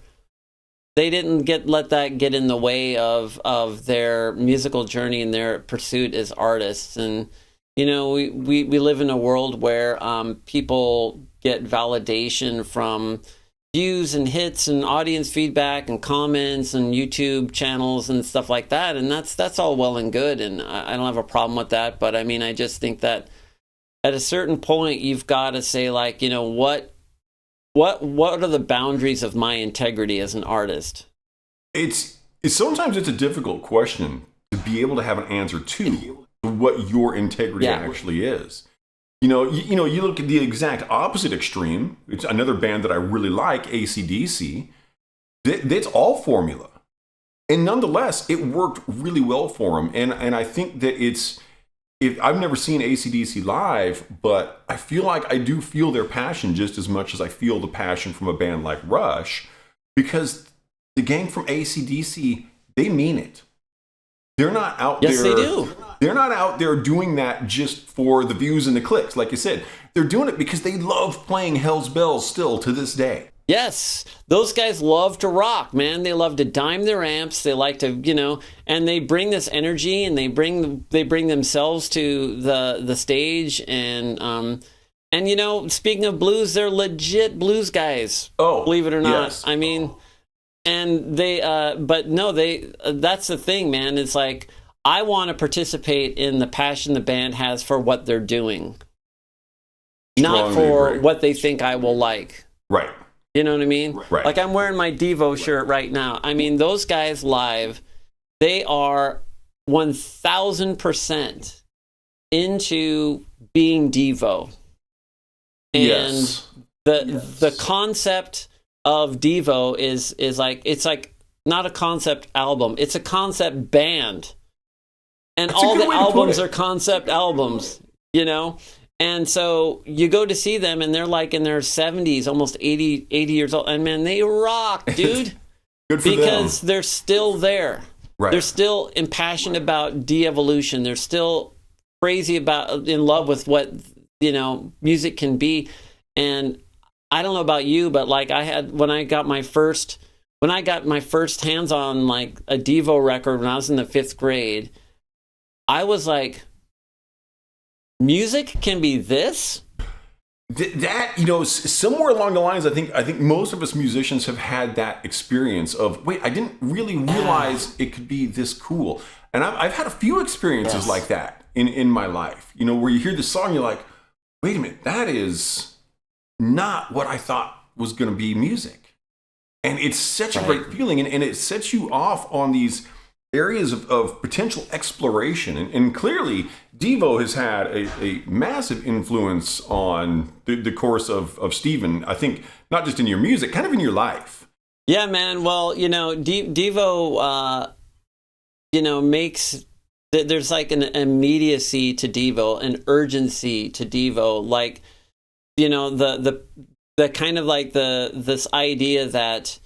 They didn't let that get in the way of their musical journey and their pursuit as artists. And we live in a world where people get validation from views and hits and audience feedback and comments and YouTube channels and stuff like that. And that's all well and good, and I don't have a problem with that. But I mean, I just think that at a certain point, you've got to say, like, what are the boundaries of my integrity as an artist? It's sometimes it's a difficult question to be able to have an answer to what your integrity actually is. You look at the exact opposite extreme. It's another band that I really like, AC/DC. That's all formula, and nonetheless, it worked really well for them. And I think that I've never seen AC/DC live, but I feel like I do feel their passion just as much as I feel the passion from a band like Rush, because the gang from AC/DC, they mean it. They're not out there. Yes, they do. They're not out there doing that just for the views and the clicks. Like you said, they're doing it because they love playing Hell's Bells still to this day. Yes, those guys love to rock, man. They love to dime their amps. They like to, and they bring this energy, and they bring themselves to the stage. And speaking of blues, they're legit blues guys. Oh, believe it or not. Yes. I mean, and they, but no, that's the thing, man. It's like, I want to participate in the passion the band has for what they're doing. not Strongly for agree. what they think I will like. Right. You know what I mean? Right. Like I'm wearing my Devo shirt right now. I mean, those guys live, they are 1,000% into being Devo. And Yes. the concept of Devo is like, it's like not a concept album, it's a concept band. And That's a all good the way to put albums it. are concept albums, you know? And so you go to see them and they're like in their 70s, almost 80 years old. And man, they rock, dude. Good for Because them. they're still there. Right. They're still impassioned about de-evolution. They're still crazy about, in love with what, you know, music can be. And I don't know about you, but like when I got my first hands on like a Devo record when I was in the 5th grade, I was like, music can be this? That, you know, somewhere along the lines, I think most of us musicians have had that experience of, wait, I didn't really realize it could be this cool. And I've had a few experiences like that in my life, you know, where you hear the song, you're like, wait a minute, that is not what I thought was going to be music. And it's such a great feeling, and it sets you off on these areas of potential exploration. And clearly, Devo has had a massive influence on the course of Steven, I think, not just in your music, kind of in your life. Yeah, man. Well, you know, Devo, you know, there's like an immediacy to Devo, an urgency to Devo. Like, you know, the kind of like this idea that,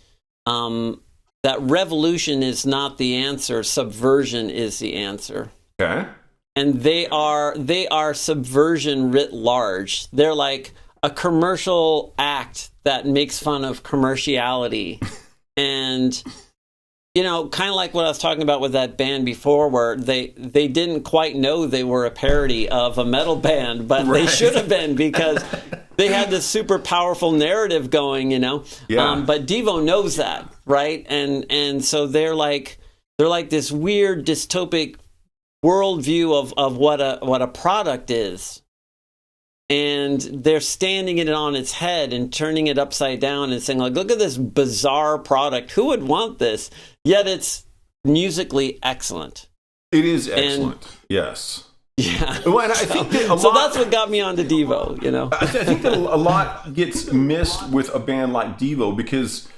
that revolution is not the answer, subversion is the answer. Okay. And they are subversion writ large. They're like a commercial act that makes fun of commerciality. And, you know, kind of like what I was talking about with that band before, where they didn't quite know they were a parody of a metal band, but they should have been, because they had this super powerful narrative going, you know. Yeah. But Devo knows that, right? And so they're like this weird dystopic worldview of what a product is. And they're standing it on its head and turning it upside down and saying, like, look at this bizarre product. Who would want this? Yet it's musically excellent. It is excellent. Yes. Yeah. Well, and I think that So that's what got me onto Devo, you know. I think that a lot gets missed with a band like Devo, because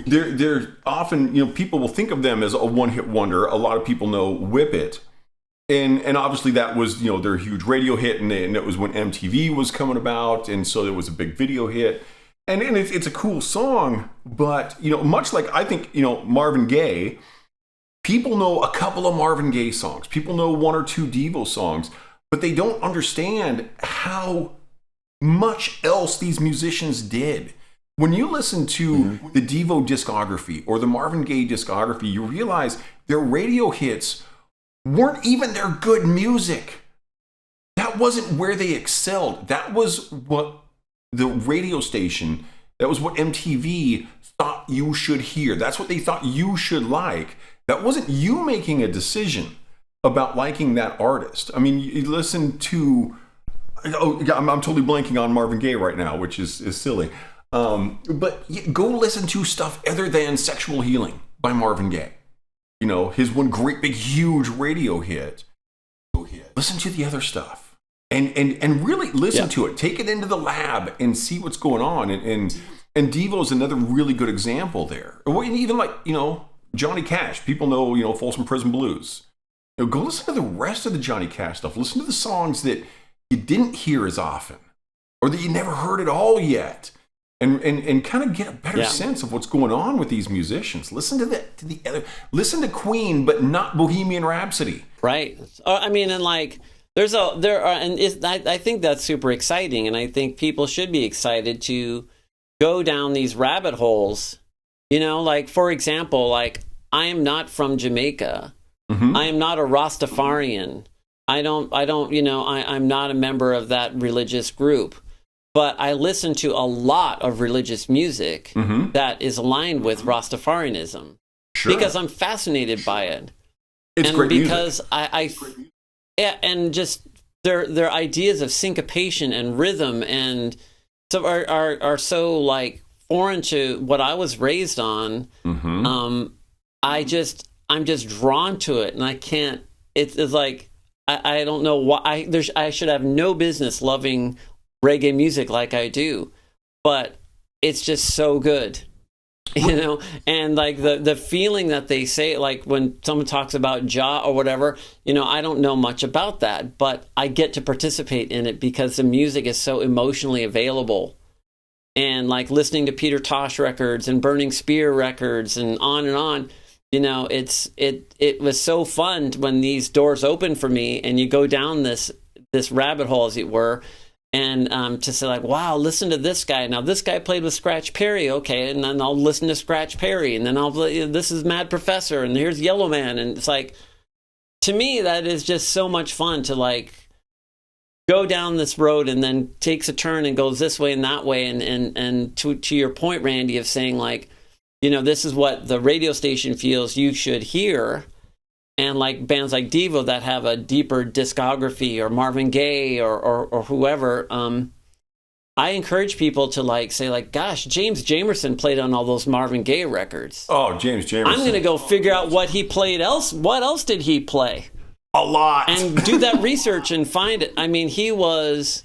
they're often, you know, people will think of them as a one-hit wonder. A lot of people know Whip It. And obviously that was, you know, their huge radio hit, and it was when MTV was coming about, and so it was a big video hit. And it's a cool song, but, you know, much like I think, you know, Marvin Gaye, people know a couple of Marvin Gaye songs. People know one or two Devo songs, but they don't understand how much else these musicians did. When you listen to the Devo discography or the Marvin Gaye discography, you realize their radio hits weren't even their good music. That wasn't where they excelled. That was what the radio station, that was what MTV thought you should hear. That's what they thought you should like. That wasn't you making a decision about liking that artist. I mean, you listen to, I'm totally blanking on Marvin Gaye right now, which is silly. But go listen to stuff other than Sexual Healing by Marvin Gaye. You know, his one great big huge radio hit. Listen to the other stuff and really listen to it. Take it into the lab and see what's going on. And Devo's another really good example there. Or even like, you know, Johnny Cash. People know, you know, Folsom Prison Blues. You know, go listen to the rest of the Johnny Cash stuff. Listen to the songs that you didn't hear as often, or that you never heard at all yet. And kind of get a better sense of what's going on with these musicians. Listen to the other. Listen to Queen, but not Bohemian Rhapsody. Right. I mean, and like I think that's super exciting, and I think people should be excited to go down these rabbit holes. You know, like for example, like I am not from Jamaica. Mm-hmm. I am not a Rastafarian. I don't. You know, I'm not a member of that religious group. But I listen to a lot of religious music that is aligned with Rastafarianism because I'm fascinated by it. It's and great because music. and just their ideas of syncopation and rhythm and so are so like foreign to what I was raised on. Mm-hmm. I'm just drawn to it, and I can't. It's like I don't know why I should have no business loving reggae music like I do, but it's just so good, you know. And like the feeling that they say, like when someone talks about Jah or whatever, you know, I don't know much about that, but I get to participate in it because the music is so emotionally available. And like listening to Peter Tosh records and Burning Spear records and on, you know, it was so fun when these doors opened for me and you go down this rabbit hole, as it were, and to say like, wow, listen to this guy. Now this guy played with Scratch Perry, okay, and then I'll listen to Scratch Perry, and then this is Mad Professor, and here's Yellow Man, and it's like, to me that is just so much fun to like go down this road and then takes a turn and goes this way and that way, and to your point, Randy, of saying like, you know, this is what the radio station feels you should hear. And like bands like Devo that have a deeper discography, or Marvin Gaye or whoever, I encourage people to like say like, gosh, James Jamerson played on all those Marvin Gaye records. Oh, James Jamerson. I'm going to go figure out what he played else. What else did he play? A lot. And do that research and find it. I mean, he was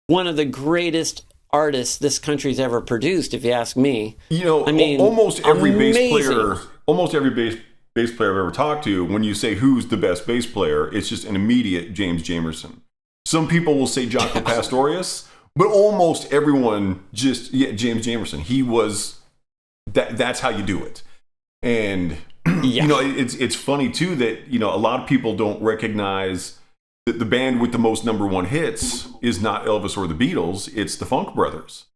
one of the greatest artists this country's ever produced, if you ask me. You know, I mean, almost every amazing. bass player I've ever talked to, when you say who's the best bass player, it's just an immediate James Jamerson. Some people will say Jaco Pastorius, but almost everyone just, James Jamerson. He was, that's how you do it. And, you know, it's funny too that, you know, a lot of people don't recognize that the band with the most number one hits is not Elvis or the Beatles, it's the Funk Brothers,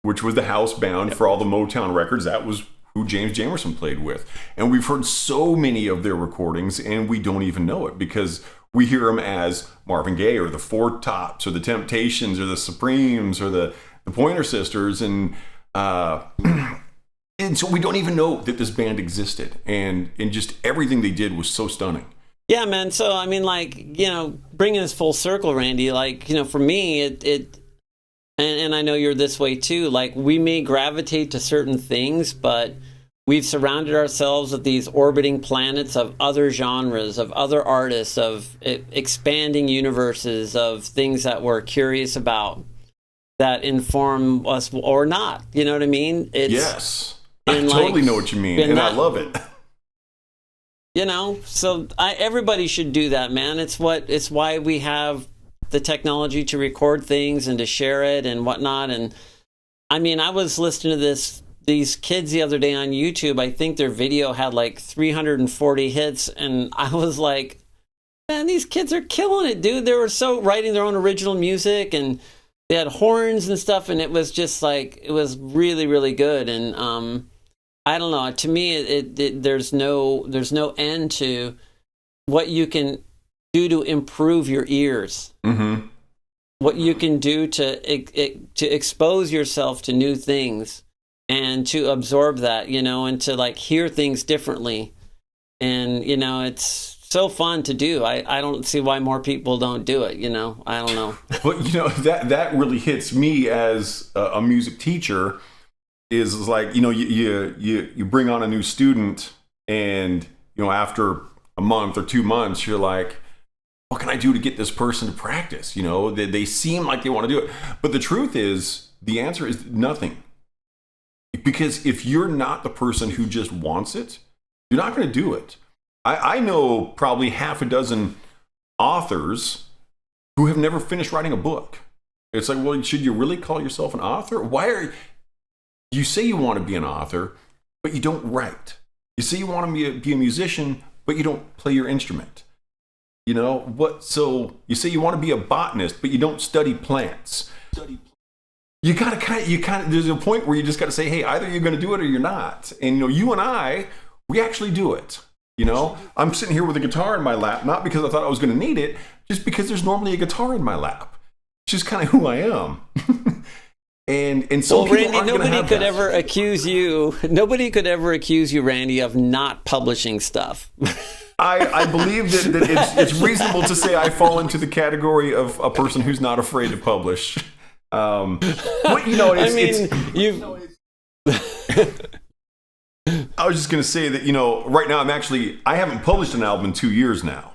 which was the house band for all the Motown records. That was who James Jamerson played with. And we've heard so many of their recordings and we don't even know it because we hear them as Marvin Gaye or the Four Tops or the Temptations or the Supremes or the Pointer Sisters. And so we don't even know that this band existed. And just everything they did was so stunning. Yeah, man. So, I mean, like, you know, bringing this full circle, Randy, like, you know, for me, and I know you're this way too, like, we may gravitate to certain things, but we've surrounded ourselves with these orbiting planets of other genres, of other artists, of expanding universes, of things that we're curious about that inform us or not. You know what I mean? Yes. I totally know what you mean, and I love it. You know, so everybody should do that, man. It's why we have the technology to record things and to share it and whatnot. And I mean, I was listening to these kids the other day on YouTube. I think their video had like 340 hits, and I was like, man, these kids are killing it, dude. They were so writing their own original music, and they had horns and stuff, and it was just like, it was really, really good. And I don't know. To me, there's no end to what you can do to improve your ears. Mm-hmm. What you can do to expose yourself to new things and to absorb that, you know, and to like hear things differently. And you know, it's so fun to do. I don't see why more people don't do it. You know, I don't know. But you know, that really hits me as a music teacher. Is like, you know, you bring on a new student, and you know, after a month or 2 months, you're like, what can I do to get this person to practice? You know, they seem like they want to do it, but the truth is, the answer is nothing. Because if you're not the person who just wants it, you're not going to do it. I know probably half a dozen authors who have never finished writing a book. It's like, well, should you really call yourself an author? Why are you say you want to be an author, but you don't write? You say you want to be a musician, but you don't play your instrument. You know what? So you say you want to be a botanist, but you don't study plants. You gotta kind of. There's a point where you just got to say, hey, either you're going to do it or you're not. And you know, you and I, we actually do it. You know, I'm sitting here with a guitar in my lap, not because I thought I was going to need it, just because there's normally a guitar in my lap. It's just kind of who I am. And so, well, Randy, nobody could ever accuse you, Randy, of not publishing stuff. I believe that it's reasonable to say I fall into the category of a person who's not afraid to publish. But, you know, I was just going to say that, you know, right now I haven't published an album in 2 years now.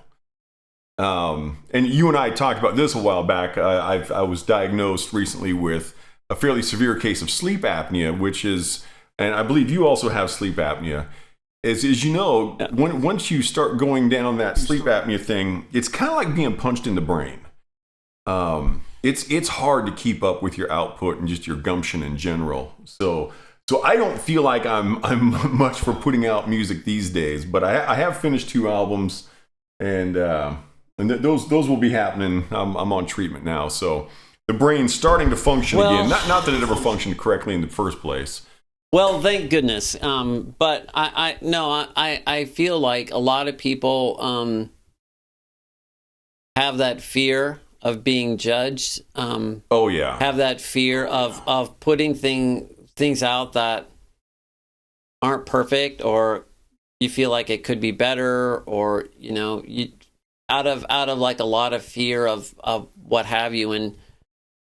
And you and I talked about this a while back. I was diagnosed recently with a fairly severe case of sleep apnea, which is, and I believe you also have sleep apnea. As you know, once you start going down that sleep apnea thing, it's kind of like being punched in the brain. It's hard to keep up with your output and just your gumption in general. So I don't feel like I'm much for putting out music these days, but I have finished 2 albums, and those will be happening. I'm on treatment now, so the brain's starting to function again. Not that it ever functioned correctly in the first place. Well, thank goodness. But I feel like a lot of people have that fear of being judged. Oh yeah, have that fear of putting things out that aren't perfect, or you feel like it could be better, or you know, you out of like a lot of fear of what have you.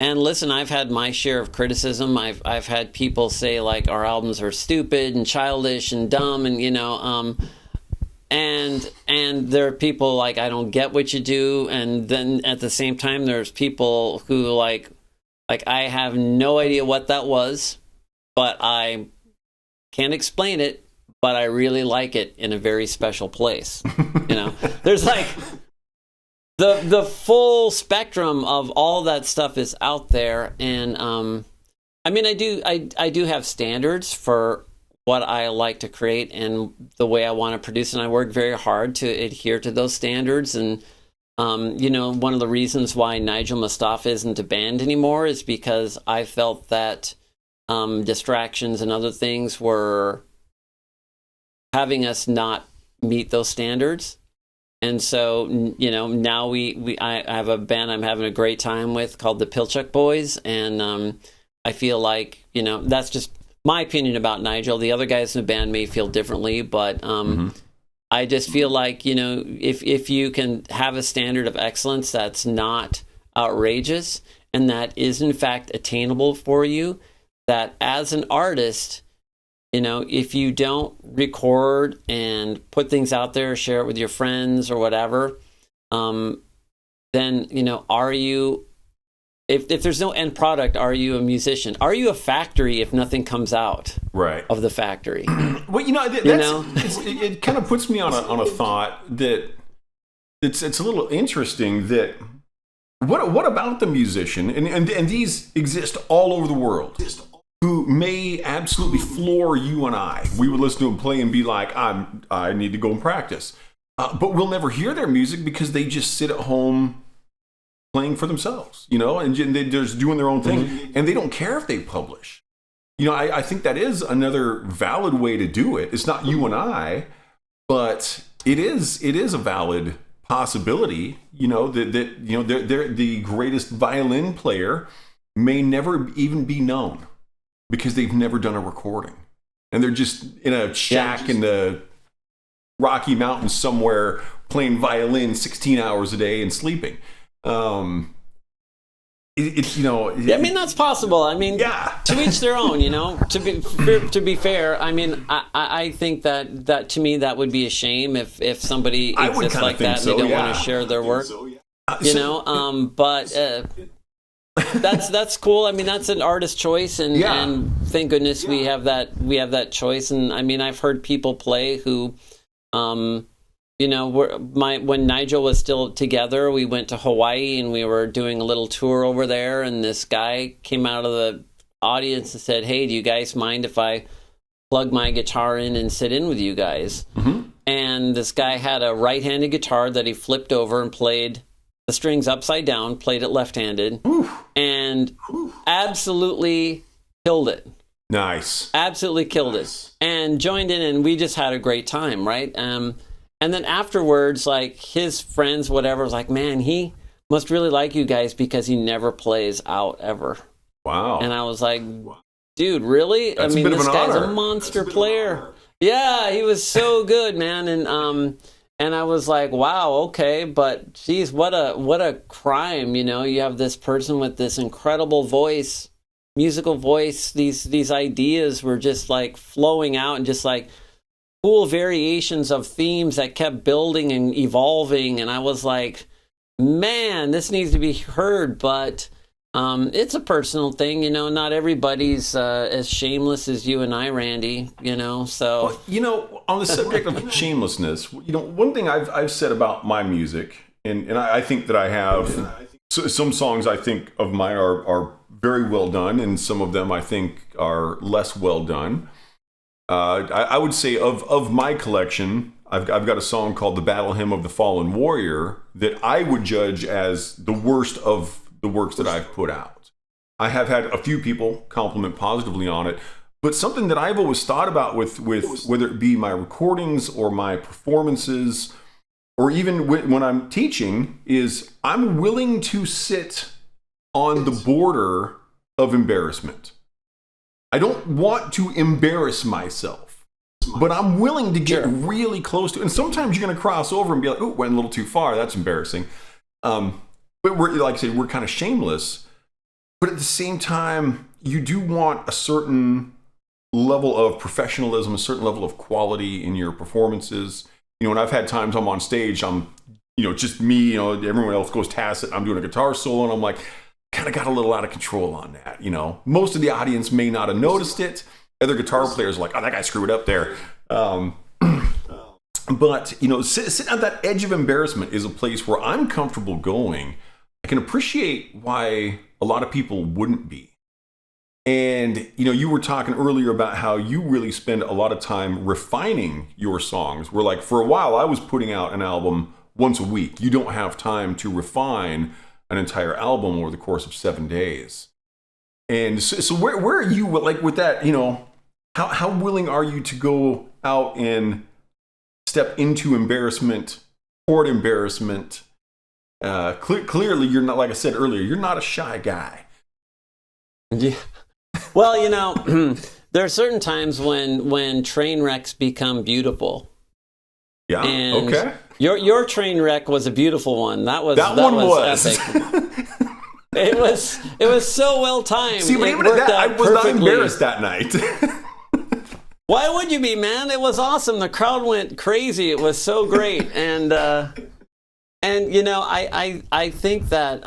And listen, I've had my share of criticism. I've had people say like our albums are stupid and childish and dumb, and you know, and there are people like, I don't get what you do, and then at the same time there's people who like I have no idea what that was, but I can't explain it, but I really like it in a very special place. You know, there's like the full spectrum of all that stuff is out there, and I mean, I do have standards for what I like to create and the way I want to produce, and I work very hard to adhere to those standards. And you know, one of the reasons why Nigel Mustafa isn't a band anymore is because I felt that distractions and other things were having us not meet those standards. And so, you know, now I have a band I'm having a great time with called the Pilchuck Boyz, and I feel like, you know, that's just my opinion about Nigel. The other guys in the band may feel differently, but I just feel like, you know, if you can have a standard of excellence that's not outrageous and that is in fact attainable for you, that as an artist, you know, if you don't record and put things out there, share it with your friends or whatever, then, you know, are you, if there's no end product, are you a musician? Are you a factory if nothing comes out of the factory? Well, you know, it kind of puts me on a thought that it's a little interesting that what about the musician, and these exist all over the world, who may absolutely floor you and I. We would listen to them play and be like, I need to go and practice. But we'll never hear their music because they just sit at home playing for themselves, you know, and they're just doing their own thing, and they don't care if they publish. You know, I think that is another valid way to do it. It's not you and I, but it is a valid possibility, you know, that you know, they're the greatest violin player may never even be known, because they've never done a recording, and they're just in a shack in the Rocky Mountains somewhere playing violin 16 hours a day and sleeping. It's you know, I mean, that's possible. I mean, to each their own, you know. To be fair, I mean, I think that to me that would be a shame if somebody exists like that and they don't want to share their work. You know, but. That's cool. I mean, that's an artist's choice, and thank goodness we have that choice. And I mean, I've heard people play who, you know, when Nigel was still together, we went to Hawaii and we were doing a little tour over there, and this guy came out of the audience and said, "Hey, do you guys mind if I plug my guitar in and sit in with you guys?" And this guy had a right-handed guitar that he flipped over and played the strings upside down, played it left-handed, and absolutely killed it. Nice. Absolutely killed it. And joined in, and we just had a great time, right? And then afterwards, like, his friends, whatever, was like, man, he must really like you guys because he never plays out ever. Wow. And I was like, dude, really? That's I mean, this guy's honor. a monster player. Yeah, he was so good, man. And I was like, wow, okay, but geez, what a crime, you know? You have this person with this incredible voice, musical voice. These ideas were just like flowing out, and just like cool variations of themes that kept building and evolving. And I was like, man, this needs to be heard. But it's a personal thing, you know. Not everybody's as shameless as you and I, Randy, you know. So, well, you know, on the subject of shamelessness, you know, one thing I've said about my music, and I think that I have some songs I think of mine are very well done, and some of them I think are less well done. I would say of my collection, I've got a song called "The Battle Hymn of the Fallen Warrior" that I would judge as the worst of the works that I've put out. I have had a few people compliment positively on it, but something that I've always thought about with whether it be my recordings or my performances, or even when I'm teaching, is I'm willing to sit on the border of embarrassment. I don't want to embarrass myself, but I'm willing to get really close to it. And sometimes you're going to cross over and be like, "Oh, went a little too far. That's embarrassing." But we're, like I said, we're kind of shameless. But at the same time, you do want a certain level of professionalism, a certain level of quality in your performances. You know, and I've had times I'm on stage, I'm, you know, just me, you know, everyone else goes tacit. I'm doing a guitar solo, and I'm like, kind of got a little out of control on that. You know, most of the audience may not have noticed it. Other guitar players are like, "Oh, that guy screwed up there." But, you know, sitting at that edge of embarrassment is a place where I'm comfortable going. I can appreciate why a lot of people wouldn't be. And, you know, you were talking earlier about how you really spend a lot of time refining your songs. Where, like, for a while, I was putting out an album once a week. You don't have time to refine an entire album over the course of 7 days. And so where are you, like, with that, you know, how willing are you to go out and step into embarrassment, toward embarrassment? Clearly, you're not, like I said earlier, you're not a shy guy. Yeah. Well, you know, there are certain times when train wrecks become beautiful. Yeah. And okay. Your train wreck was a beautiful one. That was epic. It was so well timed. See, but even at that, I was not embarrassed that night. Why would you be, man? It was awesome. The crowd went crazy. It was so great. And you know, I think that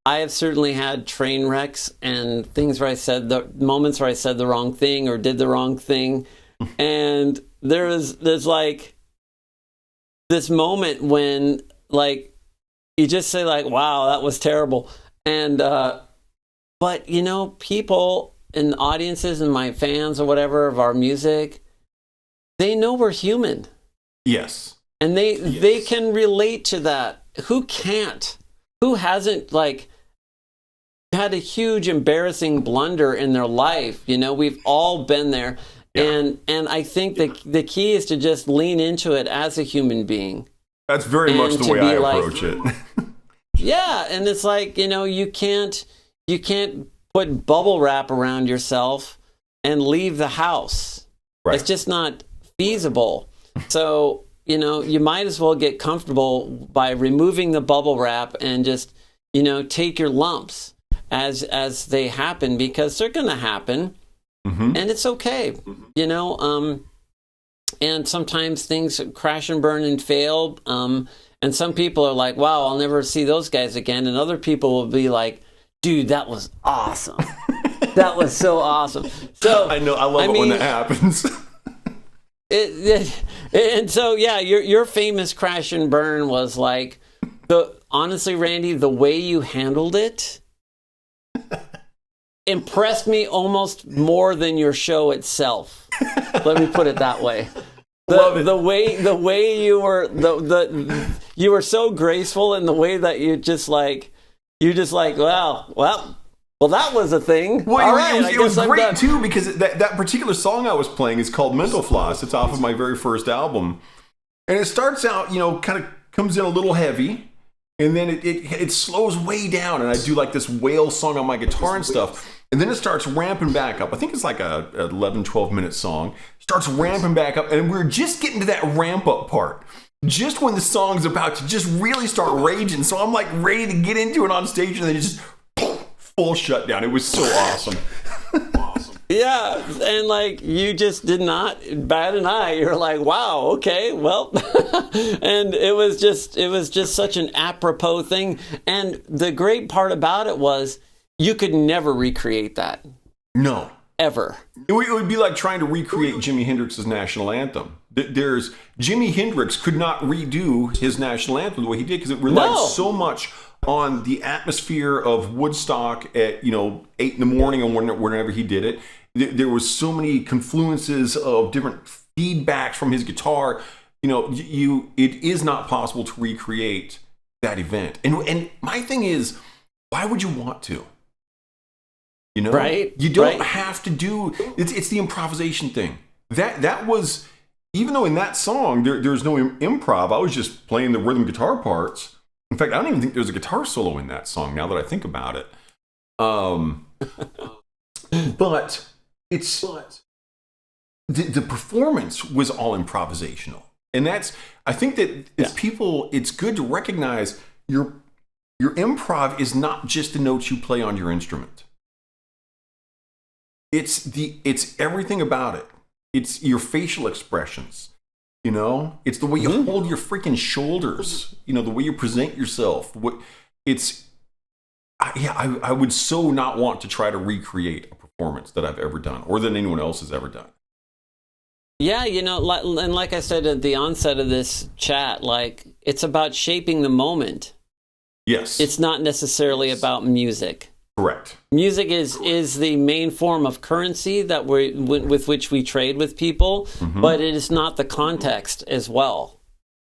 I have certainly had train wrecks and things where the moments where I said the wrong thing or did the wrong thing. And there's like this moment when, like, you just say, like, "Wow, that was terrible." And but, you know, people in audiences and my fans or whatever of our music, they know we're human. Yes. And they can relate to that. Who can't? Who hasn't, like, had a huge embarrassing blunder in their life? You know, we've all been there. Yeah. And I think the key is to just lean into it as a human being. That's very much the way I approach it. Yeah, and it's like, you know, you can't put bubble wrap around yourself and leave the house. Right. It's just not feasible. So, you know, you might as well get comfortable by removing the bubble wrap and just, you know, take your lumps as they happen, because they're going to happen. Mm-hmm. And it's okay, you know. And sometimes things crash and burn and fail. And some people are like, "Wow, I'll never see those guys again." And other people will be like, "Dude, that was awesome. That was so awesome." So I know, I love it when that happens. And so, yeah, your famous crash and burn was like, honestly, Randy, the way you handled it impressed me almost more than your show itself. Let me put it that way. The way you were you were so graceful, in the way that you just like well, that was a thing. Well, all right, it was great too, because that particular song I was playing is called Mental Floss. It's off of my very first album, and it starts out, you know, kind of comes in a little heavy, and then it slows way down, and I do like this wail song on my guitar and stuff. And then it starts ramping back up. I think it's like a 11, 12-minute song. Starts ramping back up, and we're just getting to that ramp up part. just when the song's about to just really start raging. So I'm like ready to get into it on stage, and then it just full shutdown. It was so awesome. Yeah, and like you just did not bat an eye. You're like, wow, okay, well, and it was just such an apropos thing. And the great part about it was you could never recreate that. No, ever. It would be like trying to recreate Jimi Hendrix's national anthem. Jimi Hendrix could not redo his national anthem the way he did because it relied so much on the atmosphere of Woodstock at 8 in the morning or whenever he did it. There was so many confluences of different feedbacks from his guitar. It is not possible to recreate that event. And my thing is, why would you want to? Right? You don't have to do. It's the improvisation thing. That was, even though in that song there's no improv. I was just playing the rhythm guitar parts. In fact, I don't even think there's a guitar solo in that song. Now that I think about it, but it's the performance was all improvisational, and I think that people. It's good to recognize your improv is not just the notes you play on your instrument. It's everything about it. It's your facial expressions. It's the way you hold your freaking shoulders. The way you present yourself. I would so not want to try to recreate a performance that I've ever done or that anyone else has ever done. Yeah, and like I said at the onset of this chat, like it's about shaping the moment. Yes. It's not necessarily about music. Correct. Music is the main form of currency that with which we trade with people, but it is not the context as well.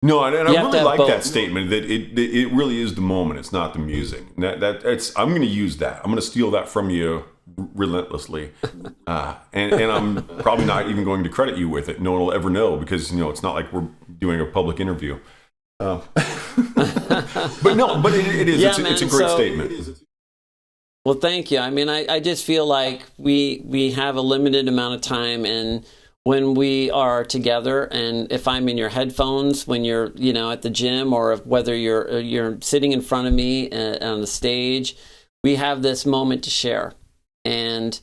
No, and I really like that statement that it really is the moment. It's not the music. I'm going to use that. I'm going to steal that from you relentlessly, and I'm probably not even going to credit you with it. No one will ever know because it's not like we're doing a public interview. But it is. Yeah, it's a great statement. Well, thank you. I mean, I just feel like we have a limited amount of time, and when we are together, and if I'm in your headphones when you're at the gym, or whether you're sitting in front of me on the stage, we have this moment to share, and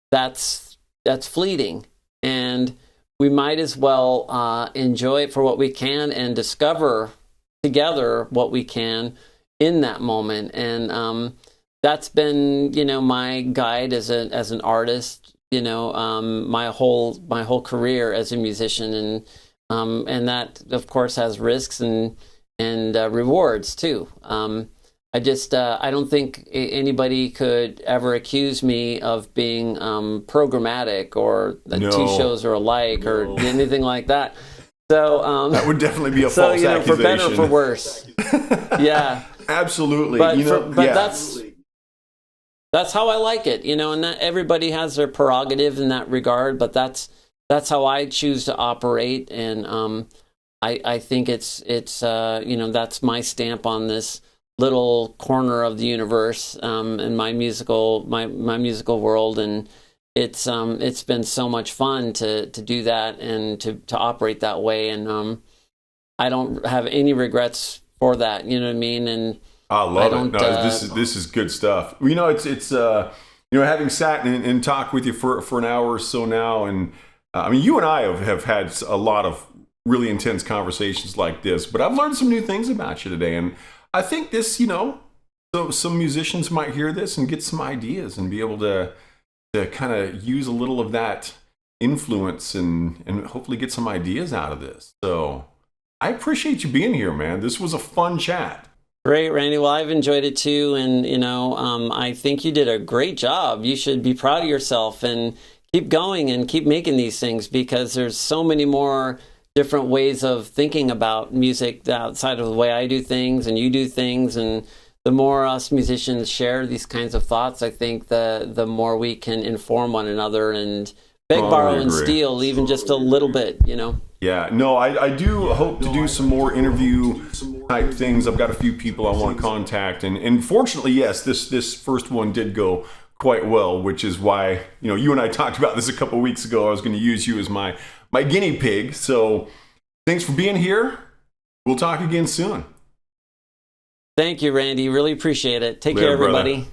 that's fleeting, and we might as well enjoy it for what we can and discover together what we can in that moment, and that's been, my guide as an artist, my whole career as a musician, and that of course has risks and rewards too. I don't think anybody could ever accuse me of being programmatic or that two shows are alike or anything like that. So that would definitely be a false accusation. For better or for worse. Yeah, absolutely. But that's how I like it, and not everybody has their prerogative in that regard, but that's how I choose to operate, and I think it's that's my stamp on this little corner of the universe, in my musical world, and it's been so much fun to do that and to operate that way, and I don't have any regrets for that, you know what I mean, and I love it. No, this is good stuff. It's having sat and talked with you for an hour or so now, and you and I have had a lot of really intense conversations like this, but I've learned some new things about you today, and I think this, so some musicians might hear this and get some ideas and be able to kind of use a little of that influence and hopefully get some ideas out of this. So I appreciate you being here, man. This was a fun chat. Great, Randy. Well, I've enjoyed it too, and I think you did a great job. You should be proud of yourself and keep going and keep making these things, because there's so many more different ways of thinking about music outside of the way I do things and you do things, and the more us musicians share these kinds of thoughts, I think the more we can inform one another and beg, borrow, and steal, even just a little bit, Yeah, no, I do hope to do some more interview type things. I've got a few people I want to contact, and fortunately, yes, this first one did go quite well, which is why you and I talked about this a couple of weeks ago. I was going to use you as my guinea pig. So thanks for being here. We'll talk again soon. Thank you, Randy. Really appreciate it. Take Later, care, everybody. brother.